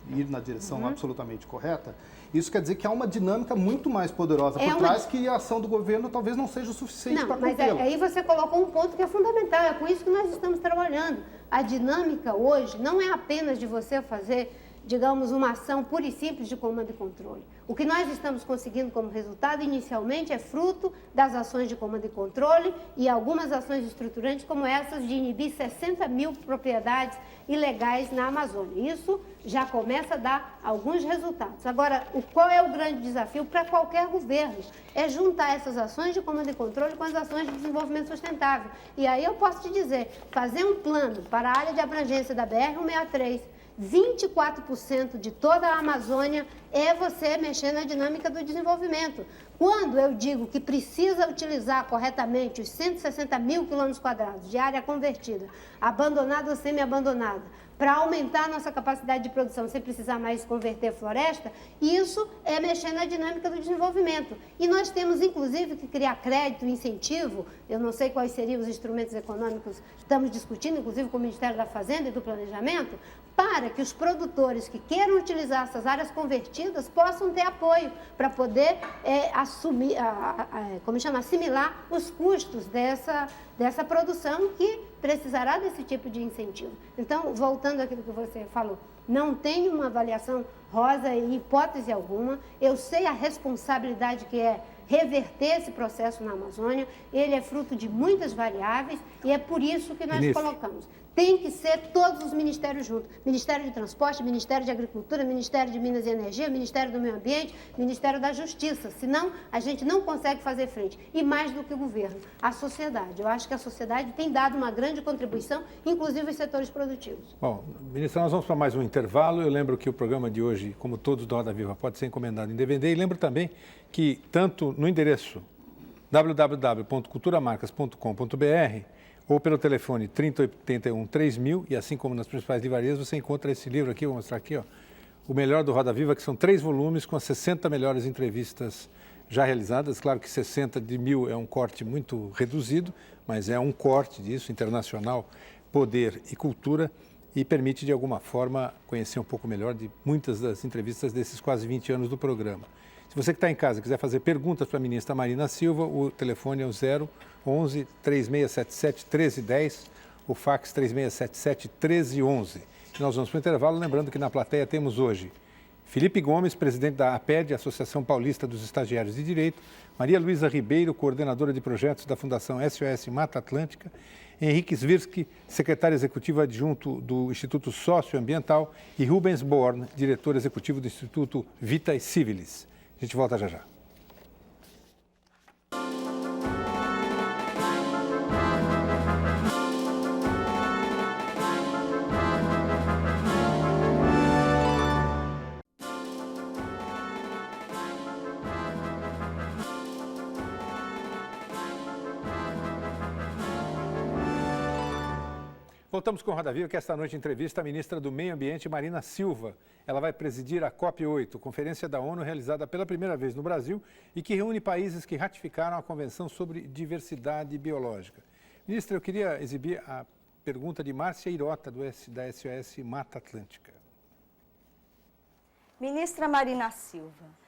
ir na direção absolutamente correta, isso quer dizer que há uma dinâmica muito mais poderosa por trás que a ação do governo talvez não seja o suficiente para cumprir. Mas aí você colocou um ponto que é fundamental, é com isso que nós estamos trabalhando. A dinâmica hoje não é apenas de você fazer, digamos, uma ação pura e simples de comando e controle. O que nós estamos conseguindo como resultado, inicialmente, é fruto das ações de comando e controle e algumas ações estruturantes, como essas de inibir 60 mil propriedades ilegais na Amazônia. Isso já começa a dar alguns resultados. Agora, qual é o grande desafio para qualquer governo? É juntar essas ações de comando e controle com as ações de desenvolvimento sustentável. E aí eu posso te dizer, fazer um plano para a área de abrangência da BR-163, 24% de toda a Amazônia é você mexer na dinâmica do desenvolvimento. Quando eu digo que precisa utilizar corretamente os 160 mil quilômetros quadrados de área convertida, abandonada ou semi-abandonada, para aumentar a nossa capacidade de produção sem precisar mais converter floresta, isso é mexer na dinâmica do desenvolvimento. E nós temos, inclusive, que criar crédito, incentivo, eu não sei quais seriam os instrumentos econômicos que estamos discutindo, inclusive com o Ministério da Fazenda e do Planejamento, para que os produtores que queiram utilizar essas áreas convertidas possam ter apoio para poder assimilar os custos dessa produção que precisará desse tipo de incentivo. Então, voltando àquilo que você falou, não tem uma avaliação rosa em hipótese alguma. Eu sei a responsabilidade que é reverter esse processo na Amazônia. Ele é fruto de muitas variáveis e é por isso que nós colocamos. Tem que ser todos os ministérios juntos. Ministério de Transporte, Ministério de Agricultura, Ministério de Minas e Energia, Ministério do Meio Ambiente, Ministério da Justiça. Senão, a gente não consegue fazer frente. E mais do que o governo, a sociedade. Eu acho que a sociedade tem dado uma grande contribuição, inclusive os setores produtivos. Bom, ministra, nós vamos para mais um intervalo. Eu lembro que o programa de hoje, como todos do Roda Viva, pode ser encomendado em DVD. E lembro também que, tanto no endereço www.culturamarcas.com.br ou pelo telefone 3081 3000, e assim como nas principais livrarias, você encontra esse livro aqui, vou mostrar aqui, ó, O Melhor do Roda Viva, que são 3 volumes com as 60 melhores entrevistas já realizadas. Claro que 60 de 1000 é um corte muito reduzido, mas é um corte disso, internacional, poder e cultura, e permite, de alguma forma, conhecer um pouco melhor de muitas das entrevistas desses quase 20 anos do programa. Se você que está em casa quiser fazer perguntas para a ministra Marina Silva, o telefone é o 011 3677 1310, o fax 3677 1311. E nós vamos para o intervalo, lembrando que na plateia temos hoje Felipe Gomes, presidente da APED, Associação Paulista dos Estagiários de Direito, Maria Luísa Ribeiro, coordenadora de projetos da Fundação SOS Mata Atlântica, Henrique Svirsky, secretário executivo adjunto do Instituto Socioambiental, e Rubens Born, diretor executivo do Instituto Vitae Civilis. A gente volta já já. Voltamos com o Roda Viva, que esta noite entrevista a ministra do Meio Ambiente, Marina Silva. Ela vai presidir a COP8, conferência da ONU realizada pela primeira vez no Brasil e que reúne países que ratificaram a Convenção sobre Diversidade Biológica. Ministra, eu queria exibir a pergunta de Márcia Irota, da SOS Mata Atlântica. Ministra Marina Silva,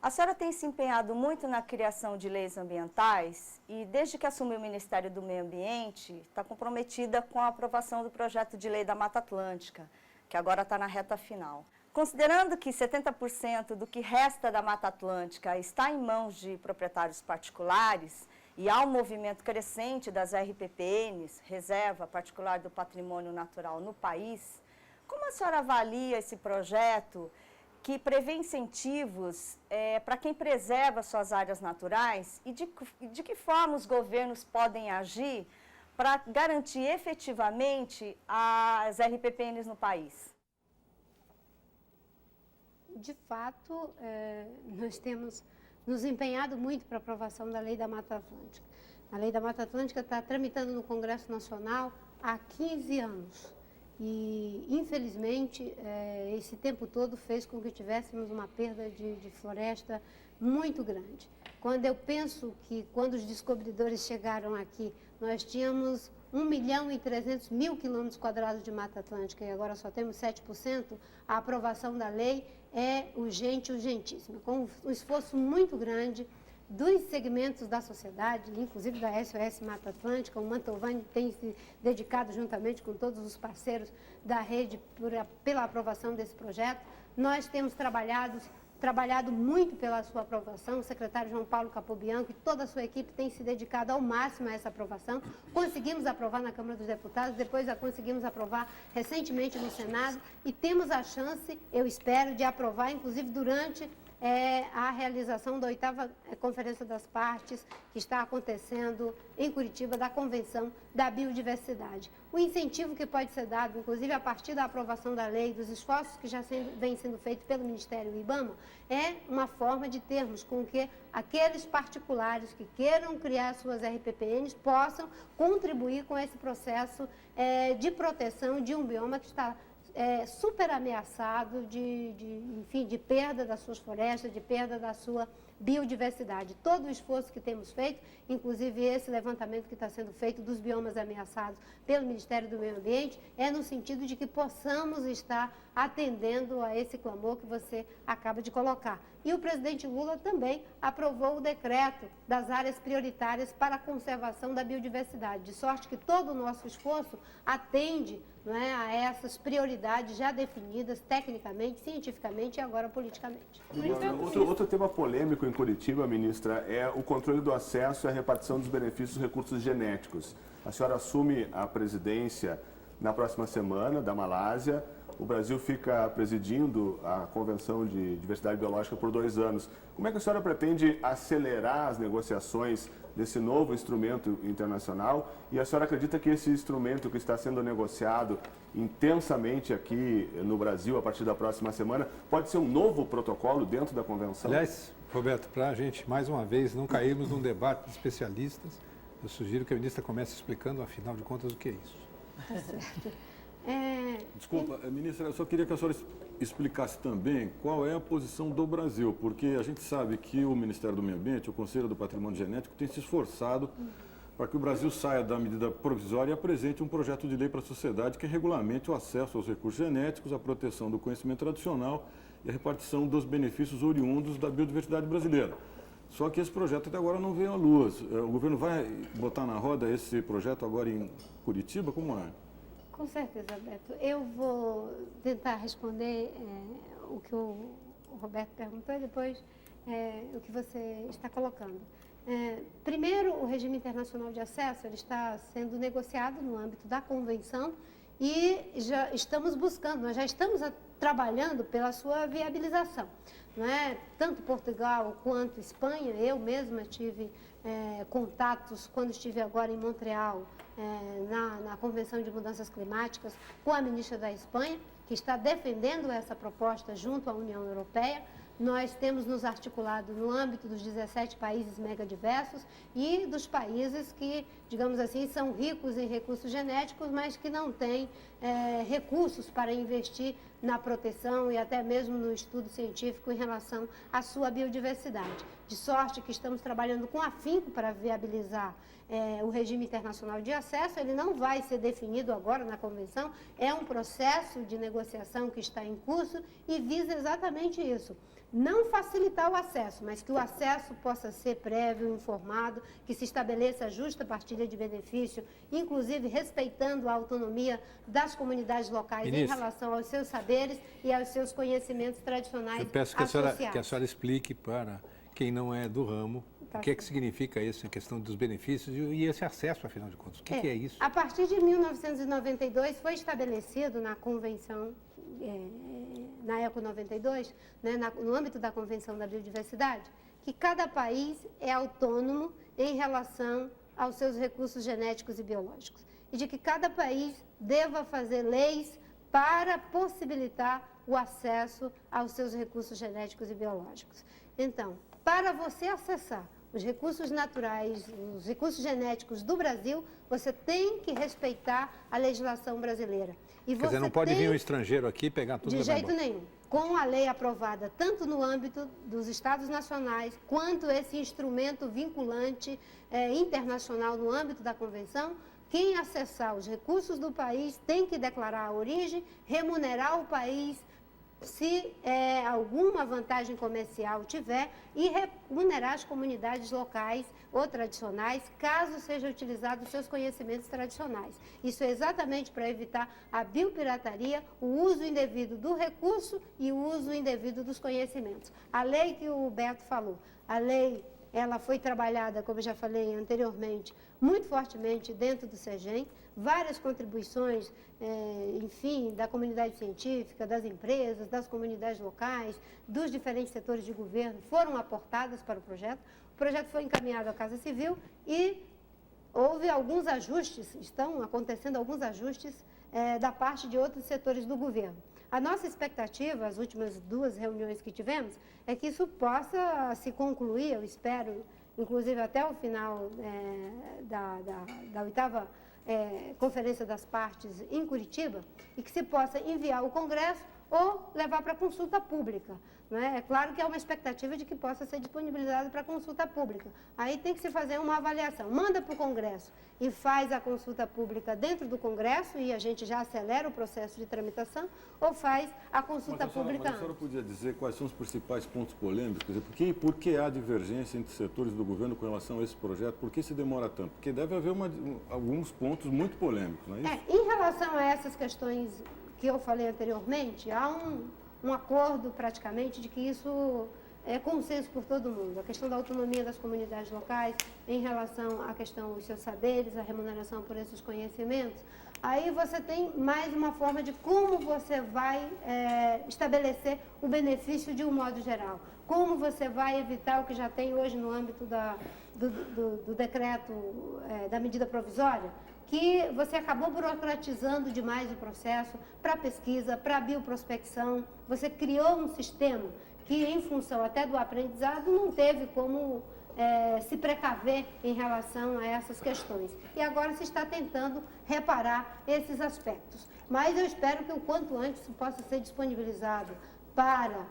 a senhora tem se empenhado muito na criação de leis ambientais e, desde que assumiu o Ministério do Meio Ambiente, está comprometida com a aprovação do projeto de lei da Mata Atlântica, que agora está na reta final. Considerando que 70% do que resta da Mata Atlântica está em mãos de proprietários particulares e há um movimento crescente das RPPNs, Reserva Particular do Patrimônio Natural, no país, como a senhora avalia esse projeto que prevê incentivos para quem preserva suas áreas naturais e de que forma os governos podem agir para garantir efetivamente as RPPNs no país? De fato, nós temos nos empenhado muito para a aprovação da Lei da Mata Atlântica. A Lei da Mata Atlântica está tramitando no Congresso Nacional há 15 anos. E, infelizmente, esse tempo todo fez com que tivéssemos uma perda de floresta muito grande. Quando eu penso que, quando os descobridores chegaram aqui, nós tínhamos 1.300.000 quilômetros quadrados de Mata Atlântica e agora só temos 7%, a aprovação da lei é urgente, urgentíssima, com um esforço muito grande dos segmentos da sociedade, inclusive da SOS Mata Atlântica. O Mantovani tem se dedicado juntamente com todos os parceiros da rede pela aprovação desse projeto. Nós temos trabalhado muito pela sua aprovação. O secretário João Paulo Capobianco e toda a sua equipe tem se dedicado ao máximo a essa aprovação. Conseguimos aprovar na Câmara dos Deputados, depois a conseguimos aprovar recentemente no Senado e temos a chance, eu espero, de aprovar, inclusive durante é a realização da 8ª Conferência das Partes, que está acontecendo em Curitiba, da Convenção da Biodiversidade. O incentivo que pode ser dado, inclusive a partir da aprovação da lei, dos esforços que já vêm sendo feitos pelo Ministério IBAMA, é uma forma de termos com que aqueles particulares que queiram criar suas RPPNs possam contribuir com esse processo de proteção de um bioma que está super ameaçado de perda das suas florestas, de perda da sua biodiversidade. Todo o esforço que temos feito, inclusive esse levantamento que está sendo feito dos biomas ameaçados pelo Ministério do Meio Ambiente, é no sentido de que possamos estar atendendo a esse clamor que você acaba de colocar. E o presidente Lula também aprovou o decreto das áreas prioritárias para a conservação da biodiversidade, de sorte que todo o nosso esforço atende, não é, a essas prioridades já definidas tecnicamente, cientificamente e agora politicamente. Outro tema polêmico em Curitiba, ministra, é o controle do acesso e a repartição dos benefícios dos recursos genéticos. A senhora assume a presidência na próxima semana da Malásia. O Brasil fica presidindo a Convenção de Diversidade Biológica por 2 anos. Como é que a senhora pretende acelerar as negociações desse novo instrumento internacional? E a senhora acredita que esse instrumento que está sendo negociado intensamente aqui no Brasil a partir da próxima semana pode ser um novo protocolo dentro da Convenção? Aliás, Roberto, para a gente, mais uma vez, não cairmos num debate de especialistas, eu sugiro que a ministra comece explicando, afinal de contas, o que é isso. Tá certo. Desculpa, ministra, eu só queria que a senhora explicasse também qual é a posição do Brasil, porque a gente sabe que o Ministério do Meio Ambiente, o Conselho do Patrimônio Genético, tem se esforçado para que o Brasil saia da medida provisória e apresente um projeto de lei para a sociedade que regulamente o acesso aos recursos genéticos, a proteção do conhecimento tradicional e a repartição dos benefícios oriundos da biodiversidade brasileira. Só que esse projeto até agora não veio à luz. O governo vai botar na roda esse projeto agora em Curitiba? Como é? Com certeza, Beto. Eu vou tentar responder o que o Roberto perguntou e depois o que você está colocando. Primeiro, o regime internacional de acesso ele está sendo negociado no âmbito da Convenção e já estamos buscando, nós já estamos trabalhando pela sua viabilização. Não é? Tanto Portugal quanto Espanha, eu mesma tive contatos quando estive agora em Montreal, na Convenção de Mudanças Climáticas, com a ministra da Espanha, que está defendendo essa proposta junto à União Europeia. Nós temos nos articulado no âmbito dos 17 países megadiversos e dos países que, digamos assim, são ricos em recursos genéticos, mas que não têm recursos para investir na proteção e até mesmo no estudo científico em relação à sua biodiversidade. De sorte que estamos trabalhando com afinco para viabilizar o regime internacional de acesso. Ele não vai ser definido agora na Convenção, é um processo de negociação que está em curso e visa exatamente isso. Não facilitar o acesso, mas que o acesso possa ser prévio, informado, que se estabeleça a justa partilha de benefício, inclusive respeitando a autonomia das comunidades locais em relação aos seus saberes e aos seus conhecimentos tradicionais. Eu peço que a senhora explique para quem não é do ramo o que é que significa isso, a questão dos benefícios e esse acesso, afinal de contas. O que é isso? A partir de 1992 foi estabelecido na Convenção, na ECO 92, né, no âmbito da Convenção da Biodiversidade, que cada país é autônomo em relação aos seus recursos genéticos e biológicos. E de que cada país deva fazer leis para possibilitar o acesso aos seus recursos genéticos e biológicos. Então, para você acessar os recursos naturais, os recursos genéticos do Brasil, você tem que respeitar a legislação brasileira. E Quer dizer, não pode vir um estrangeiro aqui e pegar tudo. De jeito nenhum. Com a lei aprovada, tanto no âmbito dos Estados nacionais, quanto esse instrumento vinculante internacional no âmbito da Convenção, quem acessar os recursos do país tem que declarar a origem, remunerar o país, se alguma vantagem comercial tiver, e remunerar as comunidades locais ou tradicionais, caso sejam utilizados seus conhecimentos tradicionais. Isso é exatamente para evitar a biopirataria, o uso indevido do recurso e o uso indevido dos conhecimentos. A lei que o Beto falou, a lei ela foi trabalhada, como eu já falei anteriormente, muito fortemente dentro do SEGEM, várias contribuições, enfim, da comunidade científica, das empresas, das comunidades locais, dos diferentes setores de governo foram aportadas para o projeto. O projeto foi encaminhado à Casa Civil e houve alguns ajustes, estão acontecendo alguns ajustes da parte de outros setores do governo. A nossa expectativa, as últimas 2 reuniões que tivemos, é que isso possa se concluir, eu espero, inclusive até o final da 8ª Conferência das Partes em Curitiba, e que se possa enviar ao Congresso ou levar para consulta pública. Né? É claro que há uma expectativa de que possa ser disponibilizado para consulta pública. Aí tem que se fazer uma avaliação. Manda para o Congresso e faz a consulta pública dentro do Congresso e a gente já acelera o processo de tramitação, ou faz a consulta pública antes. A senhora podia dizer quais são os principais pontos polêmicos? Por que há divergência entre setores do governo com relação a esse projeto? Por que se demora tanto? Porque deve haver alguns pontos muito polêmicos, não é isso? Em relação a essas questões que eu falei anteriormente, há um acordo praticamente de que isso é consenso por todo mundo. A questão da autonomia das comunidades locais em relação à questão dos seus saberes, a remuneração por esses conhecimentos. Aí você tem mais uma forma de como você vai estabelecer o benefício de um modo geral. Como você vai evitar o que já tem hoje no âmbito do decreto da medida provisória, que você acabou burocratizando demais o processo para pesquisa, para bioprospecção. Você criou um sistema que, em função até do aprendizado, não teve como se precaver em relação a essas questões. E agora se está tentando reparar esses aspectos. Mas eu espero que o quanto antes possa ser disponibilizado para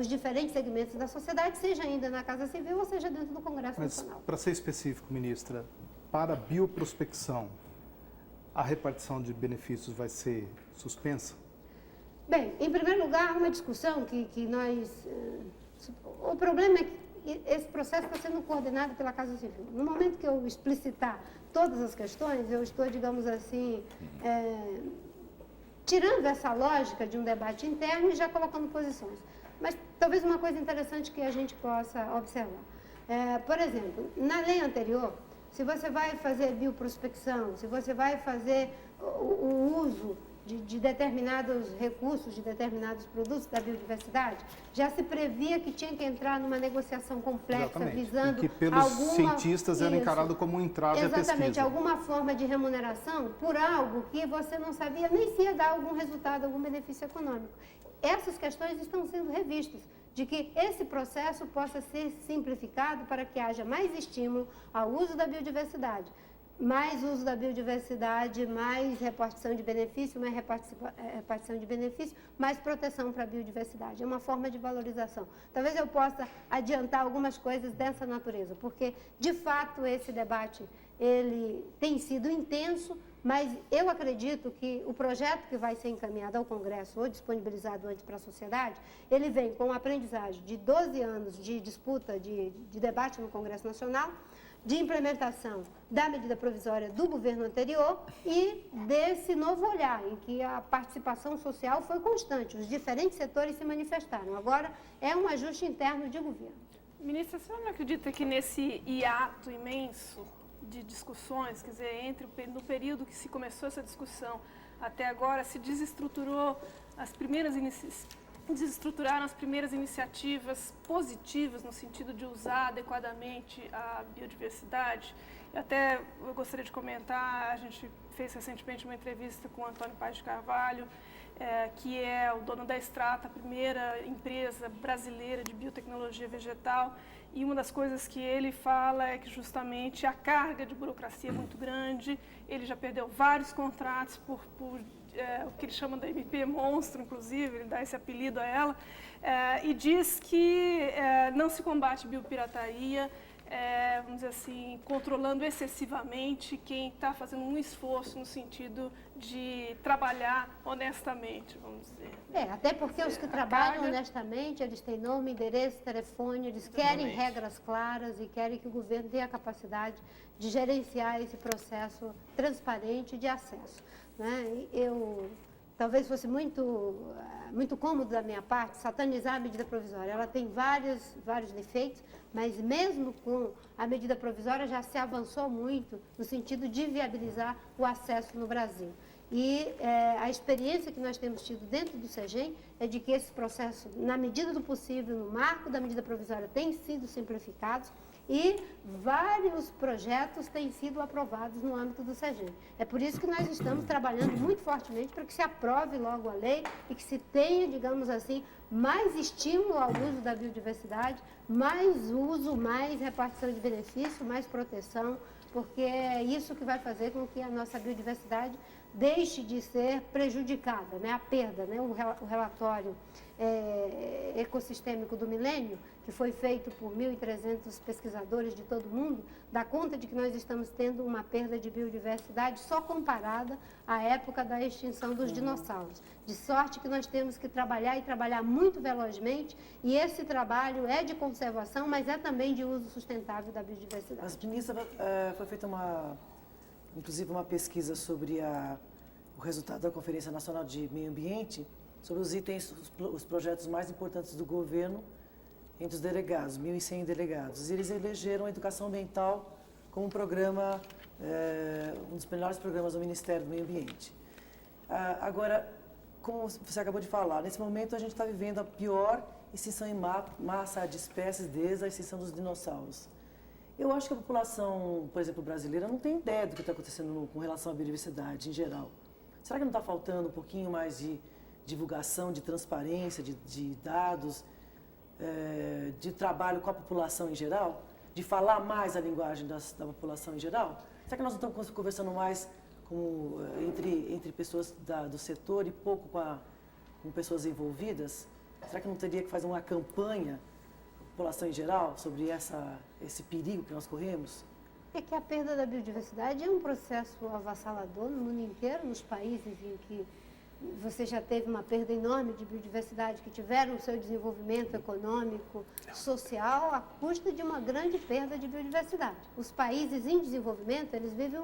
os diferentes segmentos da sociedade, seja ainda na Casa Civil ou seja dentro do Congresso Nacional. Para ser específico, ministra, para a bioprospecção, a repartição de benefícios vai ser suspensa? Bem, em primeiro lugar, uma discussão que nós... O problema é que esse processo está sendo coordenado pela Casa Civil. No momento que eu explicitar todas as questões, eu estou, digamos assim, tirando essa lógica de um debate interno e já colocando posições. Mas talvez uma coisa interessante que a gente possa observar. Por exemplo, na lei anterior, se você vai fazer bioprospecção, se você vai fazer o uso de determinados recursos, de determinados produtos da biodiversidade, já se previa que tinha que entrar numa negociação complexa, exatamente, visando que pelos cientistas era encarado como um entrave à pesquisa. Exatamente, alguma forma de remuneração por algo que você não sabia nem se ia dar algum resultado, algum benefício econômico. Essas questões estão sendo revistas, de que esse processo possa ser simplificado para que haja mais estímulo ao uso da biodiversidade. Mais uso da biodiversidade, mais repartição de benefício, mais repartição de benefício, mais proteção para a biodiversidade. É uma forma de valorização. Talvez eu possa adiantar algumas coisas dessa natureza, porque, de fato, esse debate ele tem sido intenso, mas eu acredito que o projeto que vai ser encaminhado ao Congresso ou disponibilizado antes para a sociedade, ele vem com a aprendizagem de 12 anos de disputa, de debate no Congresso Nacional, de implementação da medida provisória do governo anterior e desse novo olhar, em que a participação social foi constante, os diferentes setores se manifestaram. Agora, é um ajuste interno de governo. Ministra, a senhora não acredita que nesse hiato imenso de discussões, quer dizer, no período que se começou essa discussão até agora, se desestruturaram as primeiras iniciativas positivas no sentido de usar adequadamente a biodiversidade? Até eu gostaria de comentar, a gente fez recentemente uma entrevista com o Antônio Paz de Carvalho, que é o dono da Extrata, a primeira empresa brasileira de biotecnologia vegetal, e uma das coisas que ele fala é que justamente a carga de burocracia é muito grande, ele já perdeu vários contratos por o que eles chamam da MP monstro, inclusive, ele dá esse apelido a ela, e diz que não se combate biopirataria, vamos dizer assim, controlando excessivamente quem está fazendo um esforço no sentido de trabalhar honestamente, vamos dizer. Até porque os que trabalham honestamente, eles têm nome, endereço, telefone, eles querem regras claras e querem que o governo tenha a capacidade de gerenciar esse processo transparente de acesso. Né? Eu talvez fosse muito cômodo da minha parte satanizar a medida provisória. Ela tem vários defeitos, mas mesmo com a medida provisória já se avançou muito no sentido de viabilizar o acesso no Brasil. E a experiência que nós temos tido dentro do SEGEM é de que esse processo, na medida do possível, no marco da medida provisória, tem sido simplificados e vários projetos têm sido aprovados no âmbito do SEGEM. É por isso que nós estamos trabalhando muito fortemente para que se aprove logo a lei e que se tenha, digamos assim, mais estímulo ao uso da biodiversidade, mais uso, mais repartição de benefício, mais proteção, porque é isso que vai fazer com que a nossa biodiversidade deixe de ser prejudicada, né? A perda, né? O relatório ecossistêmico do milênio, que foi feito por 1.300 pesquisadores de todo o mundo, dá conta de que nós estamos tendo uma perda de biodiversidade só comparada à época da extinção dos dinossauros. De sorte que nós temos que trabalhar e trabalhar muito velozmente, e esse trabalho é de conservação, mas é também de uso sustentável da biodiversidade. Mas, ministra, foi feita inclusive uma pesquisa sobre o resultado da Conferência Nacional de Meio Ambiente, sobre os itens, os projetos mais importantes do governo entre os delegados, 1.100 delegados. E eles elegeram a educação ambiental como um programa, um dos melhores programas do Ministério do Meio Ambiente. Agora, como você acabou de falar, nesse momento a gente está vivendo a pior extinção em massa de espécies desde a extinção dos dinossauros. Eu acho que a população, por exemplo, brasileira, não tem ideia do que está acontecendo com relação à biodiversidade em geral. Será que não está faltando um pouquinho mais de divulgação, de transparência, de dados, de trabalho com a população em geral? De falar mais a linguagem da população em geral? Será que nós não estamos conversando mais entre pessoas do setor e pouco com pessoas envolvidas? Será que não teria que fazer uma campanha população em geral sobre esse perigo que nós corremos? É que a perda da biodiversidade é um processo avassalador no mundo inteiro, nos países em que você já teve uma perda enorme de biodiversidade, que tiveram o seu desenvolvimento econômico, social, à custa de uma grande perda de biodiversidade. Os países em desenvolvimento, eles vivem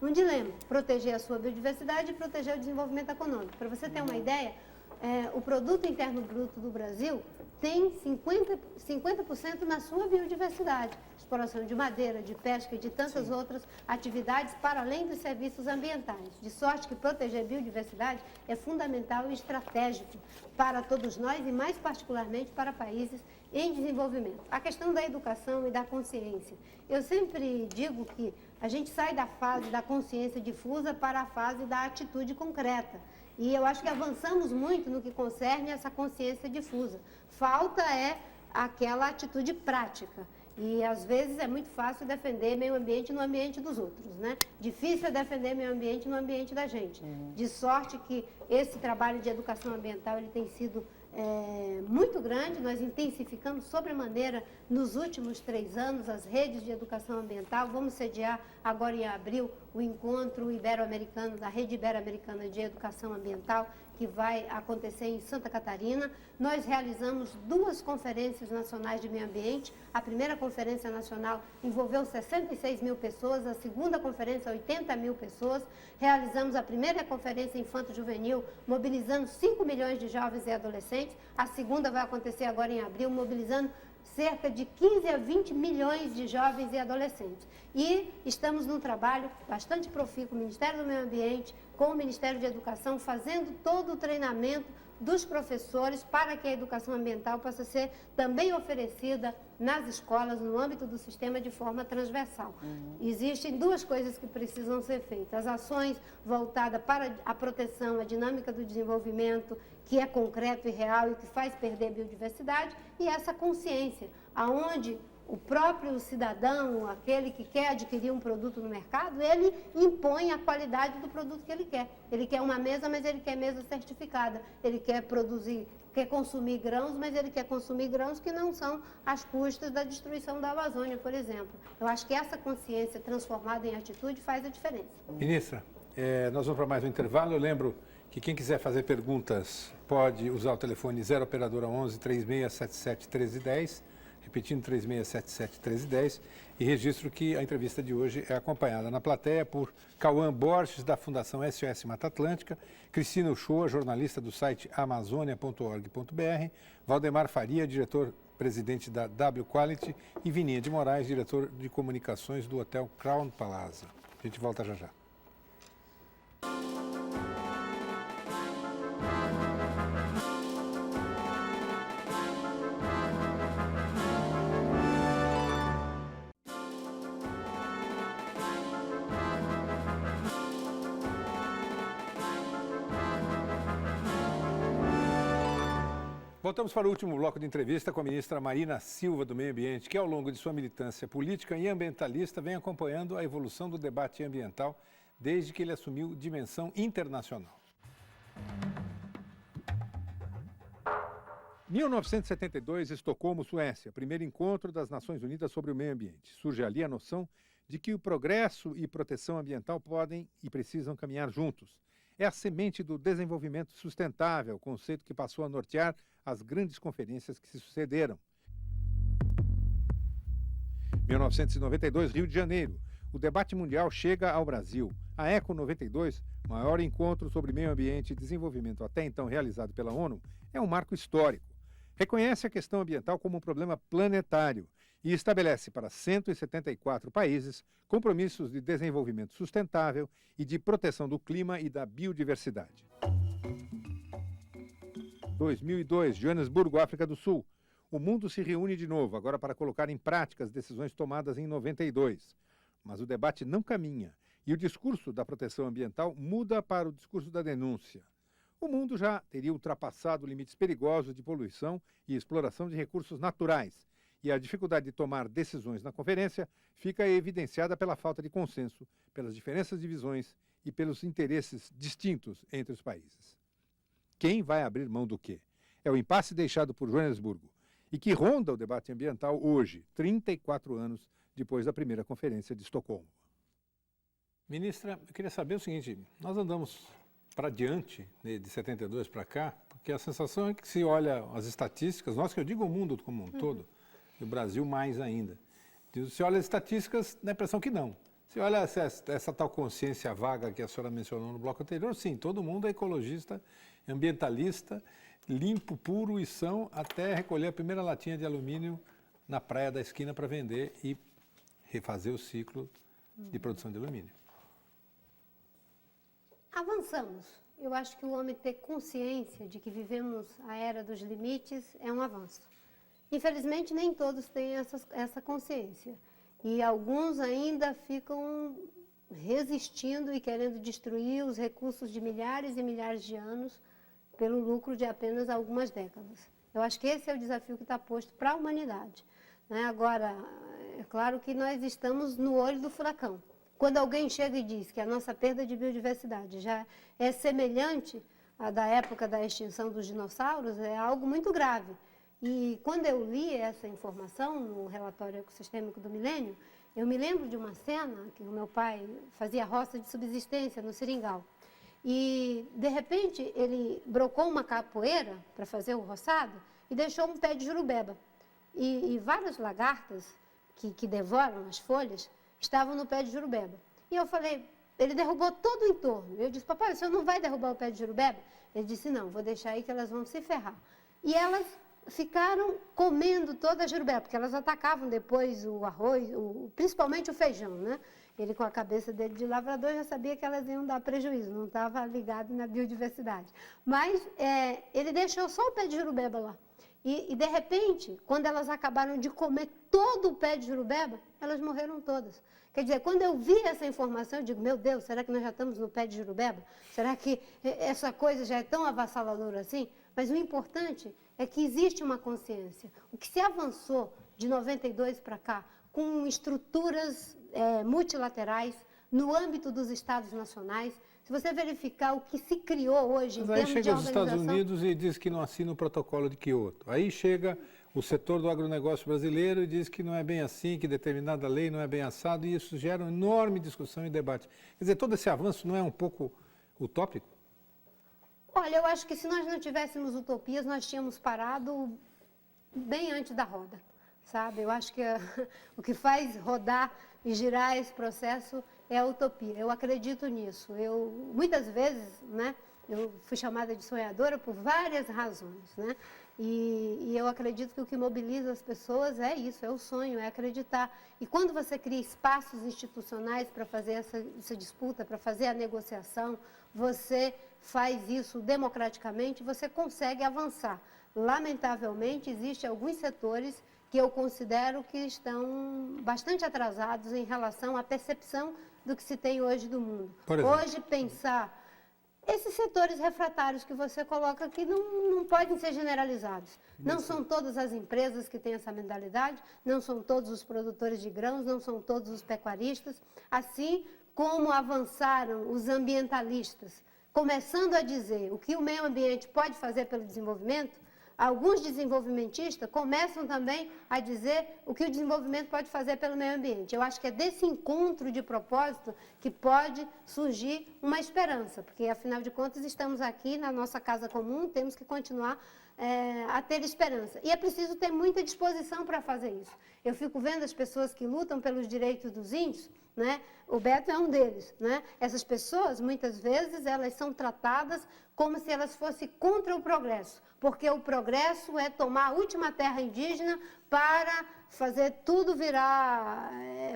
um dilema, proteger a sua biodiversidade e proteger o desenvolvimento econômico. Para você ter uma ideia, o produto interno bruto do Brasil tem 50% na sua biodiversidade. Exploração de madeira, de pesca e de tantas outras atividades para além dos serviços ambientais. De sorte que proteger a biodiversidade é fundamental e estratégico para todos nós e mais particularmente para países em desenvolvimento. A questão da educação e da consciência. Eu sempre digo que a gente sai da fase da consciência difusa para a fase da atitude concreta. E eu acho que avançamos muito no que concerne essa consciência difusa. Falta aquela atitude prática. E, às vezes, é muito fácil defender meio ambiente no ambiente dos outros, né? Difícil é defender meio ambiente no ambiente da gente. De sorte que esse trabalho de educação ambiental ele tem sido muito grande. Nós intensificamos sobremaneira nos últimos 3 anos as redes de educação ambiental. Vamos sediar agora em abril o encontro ibero-americano, da Rede Ibero-Americana de Educação Ambiental, que vai acontecer em Santa Catarina. Nós realizamos 2 conferências nacionais de meio ambiente. A primeira conferência nacional envolveu 66 mil pessoas, a segunda conferência 80 mil pessoas. Realizamos a primeira conferência infanto-juvenil, mobilizando 5 milhões de jovens e adolescentes. A segunda vai acontecer agora em abril, mobilizando cerca de 15 a 20 milhões de jovens e adolescentes. E estamos num trabalho bastante profícuo com o Ministério do Meio Ambiente, com o Ministério de Educação, fazendo todo o treinamento dos professores para que a educação ambiental possa ser também oferecida nas escolas, no âmbito do sistema, de forma transversal. Existem 2 coisas que precisam ser feitas. As ações voltadas para a proteção, a dinâmica do desenvolvimento, que é concreto e real e que faz perder a biodiversidade, e essa consciência, aonde o próprio cidadão, aquele que quer adquirir um produto no mercado, ele impõe a qualidade do produto que ele quer. Ele quer uma mesa, mas ele quer mesa certificada. Ele quer consumir grãos, mas ele quer consumir grãos que não são às custas da destruição da Amazônia, por exemplo. Eu acho que essa consciência transformada em atitude faz a diferença. Ministra, nós vamos para mais um intervalo. Eu lembro que quem quiser fazer perguntas pode usar o telefone 0 operadora 11 3677 1310. repetindo 3677-1310, e registro que a entrevista de hoje é acompanhada na plateia por Cauã Borges, da Fundação SOS Mata Atlântica, Cristina Uchoa, jornalista do site amazonia.org.br, Valdemar Faria, diretor-presidente da W Quality, e Vininha de Moraes, diretor de comunicações do Hotel Crown Plaza. A gente volta já já. Voltamos para o último bloco de entrevista com a ministra Marina Silva do Meio Ambiente, que ao longo de sua militância política e ambientalista vem acompanhando a evolução do debate ambiental desde que ele assumiu dimensão internacional. 1972, Estocolmo, Suécia, primeiro encontro das Nações Unidas sobre o meio ambiente. Surge ali a noção de que o progresso e proteção ambiental podem e precisam caminhar juntos. É a semente do desenvolvimento sustentável, conceito que passou a nortear as grandes conferências que se sucederam. 1992, Rio de Janeiro. O debate mundial chega ao Brasil. A Eco 92, maior encontro sobre meio ambiente e desenvolvimento até então realizado pela ONU, é um marco histórico. Reconhece a questão ambiental como um problema planetário e estabelece para 174 países compromissos de desenvolvimento sustentável e de proteção do clima e da biodiversidade. 2002, Joanesburgo, África do Sul. O mundo se reúne de novo, agora para colocar em prática as decisões tomadas em 92. Mas o debate não caminha e o discurso da proteção ambiental muda para o discurso da denúncia. O mundo já teria ultrapassado limites perigosos de poluição e exploração de recursos naturais, e a dificuldade de tomar decisões na conferência fica evidenciada pela falta de consenso, pelas diferenças de visões e pelos interesses distintos entre os países. Quem vai abrir mão do quê? É o impasse deixado por Joanesburgo e que ronda o debate ambiental hoje, 34 anos depois da primeira conferência de Estocolmo. Ministra, eu queria saber o seguinte, nós andamos para diante, né, de 72 para cá, porque a sensação é que se olha as estatísticas, nós que eu digo o mundo como um todo, e o Brasil mais ainda, se olha as estatísticas, dá a impressão que não. Se olha essa tal consciência vaga que a senhora mencionou no bloco anterior, sim, todo mundo é ecologista, ambientalista, limpo, puro e são, até recolher a primeira latinha de alumínio na praia da esquina para vender e refazer o ciclo de produção de alumínio. Avançamos. Eu acho que o homem ter consciência de que vivemos a era dos limites é um avanço. Infelizmente, nem todos têm essa consciência. E alguns ainda ficam resistindo e querendo destruir os recursos de milhares e milhares de anos pelo lucro de apenas algumas décadas. Eu acho que esse é o desafio que está posto para a humanidade, né? Agora, é claro que nós estamos no olho do furacão. Quando alguém chega e diz que a nossa perda de biodiversidade já é semelhante à da época da extinção dos dinossauros, é algo muito grave. E quando eu li essa informação no relatório ecossistêmico do milênio, eu me lembro de uma cena que o meu pai fazia roça de subsistência no Seringal. E, de repente, ele brocou uma capoeira para fazer o roçado e deixou um pé de jurubeba. E várias lagartas que devoram as folhas estavam no pé de jurubeba. E eu falei, ele derrubou todo o entorno. Eu disse, papai, o senhor não vai derrubar o pé de jurubeba? Ele disse, não, vou deixar aí que elas vão se ferrar. E elas ficaram comendo toda a jurubeba, porque elas atacavam depois o arroz, principalmente o feijão, né? Ele, com a cabeça dele de lavrador, já sabia que elas iam dar prejuízo, não estava ligado na biodiversidade. Mas ele deixou só o pé de jurubeba lá. E, de repente, quando elas acabaram de comer todo o pé de jurubeba, elas morreram todas. Quer dizer, quando eu vi essa informação, eu digo, meu Deus, será que nós já estamos no pé de jurubeba? Será que essa coisa já é tão avassaladora assim? Mas o importante é que existe uma consciência. O que se avançou de 92 para cá, com estruturas multilaterais, no âmbito dos Estados nacionais, se você verificar o que se criou hoje em termos de organização... Aí chega os Estados Unidos e diz que não assina o protocolo de Quioto. Aí chega o setor do agronegócio brasileiro e diz que não é bem assim, que determinada lei não é bem assado, e isso gera uma enorme discussão e debate. Quer dizer, todo esse avanço não é um pouco utópico? Olha, eu acho que se nós não tivéssemos utopias, nós tínhamos parado bem antes da roda, sabe? Eu acho que o que faz rodar e girar esse processo é a utopia. Eu acredito nisso. Muitas vezes, né, eu fui chamada de sonhadora por várias razões, né? E eu acredito que o que mobiliza as pessoas é isso, é o sonho, é acreditar. E quando você cria espaços institucionais para fazer essa disputa, para fazer a negociação, você faz isso democraticamente, você consegue avançar. Lamentavelmente, existem alguns setores que eu considero que estão bastante atrasados em relação à percepção do que se tem hoje do mundo. Hoje, pensar... Esses setores refratários que você coloca aqui não podem ser generalizados. Não são todas as empresas que têm essa mentalidade, não são todos os produtores de grãos, não são todos os pecuaristas. Assim como avançaram os ambientalistas, começando a dizer o que o meio ambiente pode fazer pelo desenvolvimento, alguns desenvolvimentistas começam também a dizer o que o desenvolvimento pode fazer pelo meio ambiente. Eu acho que é desse encontro de propósito que pode surgir uma esperança, porque, afinal de contas, estamos aqui na nossa casa comum, temos que continuar a ter esperança. E é preciso ter muita disposição para fazer isso. Eu fico vendo as pessoas que lutam pelos direitos dos índios, né? O Beto é um deles, né? Essas pessoas, muitas vezes, elas são tratadas como se elas fossem contra o progresso, porque o progresso é tomar a última terra indígena para fazer tudo virar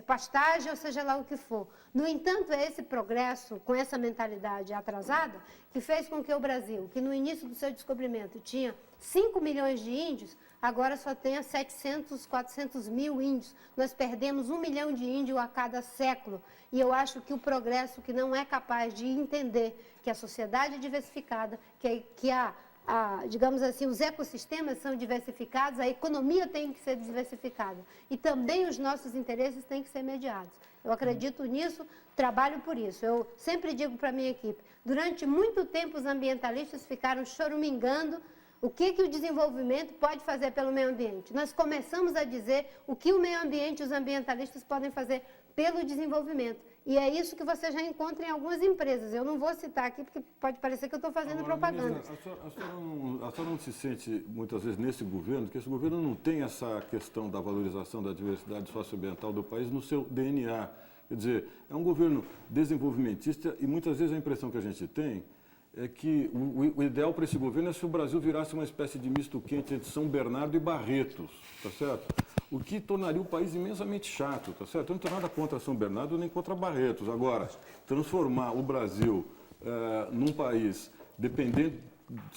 pastagem, ou seja lá o que for. No entanto, é esse progresso, com essa mentalidade atrasada, que fez com que o Brasil, que no início do seu descobrimento tinha 5 milhões de índios, agora só tenha 700, 400 mil índios. Nós perdemos 1 milhão de índios a cada século. E eu acho que o progresso que não é capaz de entender que a sociedade é diversificada, digamos assim, os ecossistemas são diversificados, a economia tem que ser diversificada. E também os nossos interesses têm que ser mediados. Eu acredito nisso, trabalho por isso. Eu sempre digo para a minha equipe, durante muito tempo os ambientalistas ficaram choramingando o que o desenvolvimento pode fazer pelo meio ambiente. Nós começamos a dizer o que o meio ambiente e os ambientalistas podem fazer pelo desenvolvimento. E é isso que você já encontra em algumas empresas. Eu não vou citar aqui, porque pode parecer que eu estou fazendo propaganda. Ministra, a senhora não se sente, muitas vezes, nesse governo, que esse governo não tem essa questão da valorização da diversidade socioambiental do país no seu DNA. Quer dizer, é um governo desenvolvimentista e, muitas vezes, a impressão que a gente tem é que o ideal para esse governo é se o Brasil virasse uma espécie de misto quente entre São Bernardo e Barretos, tá certo? O que tornaria o país imensamente chato, tá certo? Eu não tenho nada contra São Bernardo nem contra Barretos. Agora, transformar o Brasil num país dependente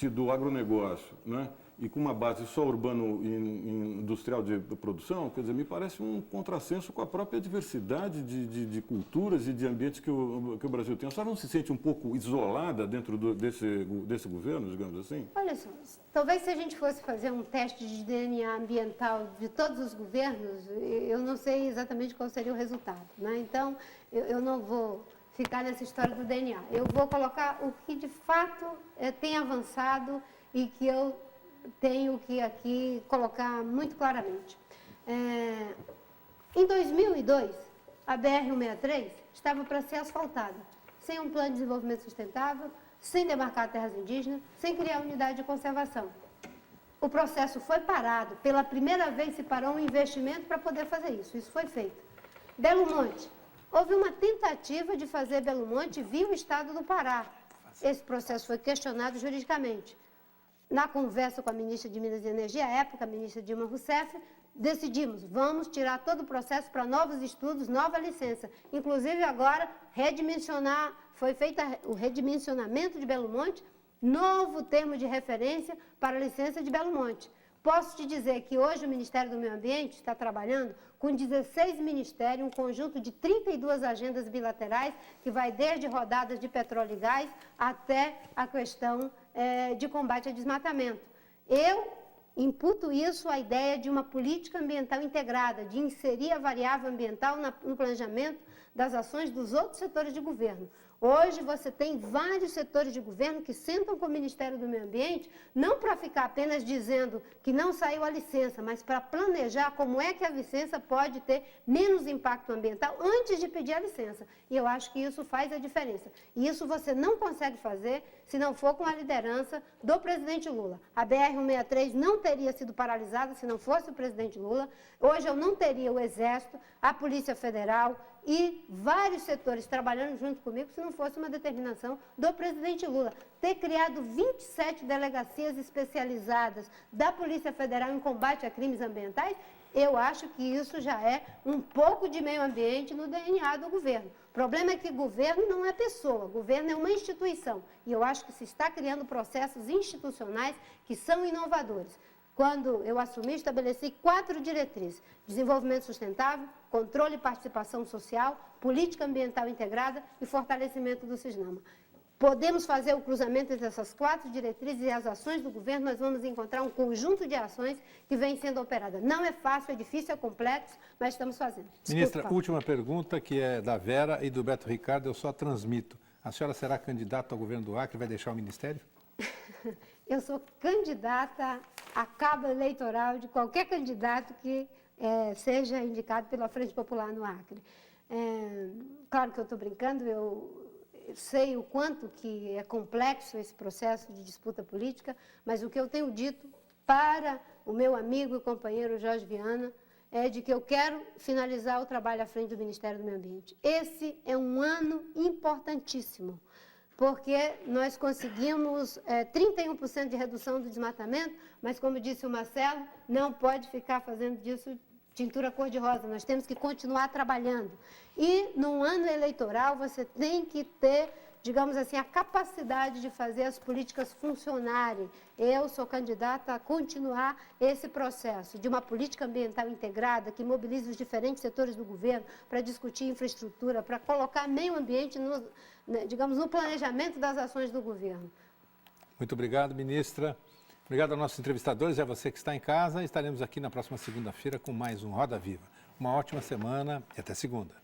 do agronegócio, né? E com uma base só urbano e industrial de produção, quer dizer, me parece um contrassenso com a própria diversidade de culturas e de ambientes que o Brasil tem. A senhora não se sente um pouco isolada dentro desse governo, digamos assim? Olha só, talvez se a gente fosse fazer um teste de DNA ambiental de todos os governos, eu não sei exatamente qual seria o resultado, né? Então, eu não vou ficar nessa história do DNA. Eu vou colocar o que de fato tem avançado e que eu tenho que aqui colocar muito claramente. Em 2002, a BR-163 estava para ser asfaltada, sem um plano de desenvolvimento sustentável, sem demarcar terras indígenas, sem criar unidade de conservação. O processo foi parado, pela primeira vez se parou um investimento para poder fazer isso. Isso foi feito. Belo Monte. Houve uma tentativa de fazer Belo Monte via o estado do Pará. Esse processo foi questionado juridicamente. Na conversa com a ministra de Minas e Energia, à época, a ministra Dilma Rousseff, decidimos, vamos tirar todo o processo para novos estudos, nova licença. Inclusive, agora, foi feito o redimensionamento de Belo Monte, novo termo de referência para a licença de Belo Monte. Posso te dizer que hoje o Ministério do Meio Ambiente está trabalhando com 16 ministérios, um conjunto de 32 agendas bilaterais, que vai desde rodadas de petróleo e gás até a questão de combate ao desmatamento. Eu imputo isso à ideia de uma política ambiental integrada, de inserir a variável ambiental no planejamento das ações dos outros setores de governo. Hoje você tem vários setores de governo que sentam com o Ministério do Meio Ambiente, não para ficar apenas dizendo que não saiu a licença, mas para planejar como é que a licença pode ter menos impacto ambiental antes de pedir a licença. E eu acho que isso faz a diferença. E isso você não consegue fazer se não for com a liderança do presidente Lula. A BR-163 não teria sido paralisada se não fosse o presidente Lula. Hoje eu não teria o Exército, a Polícia Federal e vários setores trabalhando junto comigo se não fosse uma determinação do presidente Lula. Ter criado 27 delegacias especializadas da Polícia Federal em combate a crimes ambientais, eu acho que isso já é um pouco de meio ambiente no DNA do governo. O problema é que governo não é pessoa, governo é uma instituição. E eu acho que se está criando processos institucionais que são inovadores. Quando eu assumi, estabeleci 4 diretrizes: desenvolvimento sustentável, controle e participação social, política ambiental integrada e fortalecimento do CISNAMA. Podemos fazer o cruzamento entre essas 4 diretrizes e as ações do governo, nós vamos encontrar um conjunto de ações que vem sendo operada. Não é fácil, é difícil, é complexo, mas estamos fazendo. Ministra, última pergunta, que é da Vera e do Beto Ricardo, eu só transmito. A senhora será candidata ao governo do Acre e vai deixar o ministério? Eu sou candidata a cabo eleitoral de qualquer candidato que seja indicado pela Frente Popular no Acre. Claro que eu estou brincando, eu sei o quanto que é complexo esse processo de disputa política, mas o que eu tenho dito para o meu amigo e companheiro Jorge Viana é de que eu quero finalizar o trabalho à frente do Ministério do Meio Ambiente. Esse é um ano importantíssimo, porque nós conseguimos 31% de redução do desmatamento, mas, como disse o Marcelo, não pode ficar fazendo disso tintura cor-de-rosa, nós temos que continuar trabalhando. E, num ano eleitoral, você tem que ter, digamos assim, a capacidade de fazer as políticas funcionarem. Eu sou candidata a continuar esse processo de uma política ambiental integrada que mobilize os diferentes setores do governo para discutir infraestrutura, para colocar meio ambiente digamos, no planejamento das ações do governo. Muito obrigado, ministra. Obrigado aos nossos entrevistadores e a você que está em casa. Estaremos aqui na próxima segunda-feira com mais um Roda Viva. Uma ótima semana e até segunda.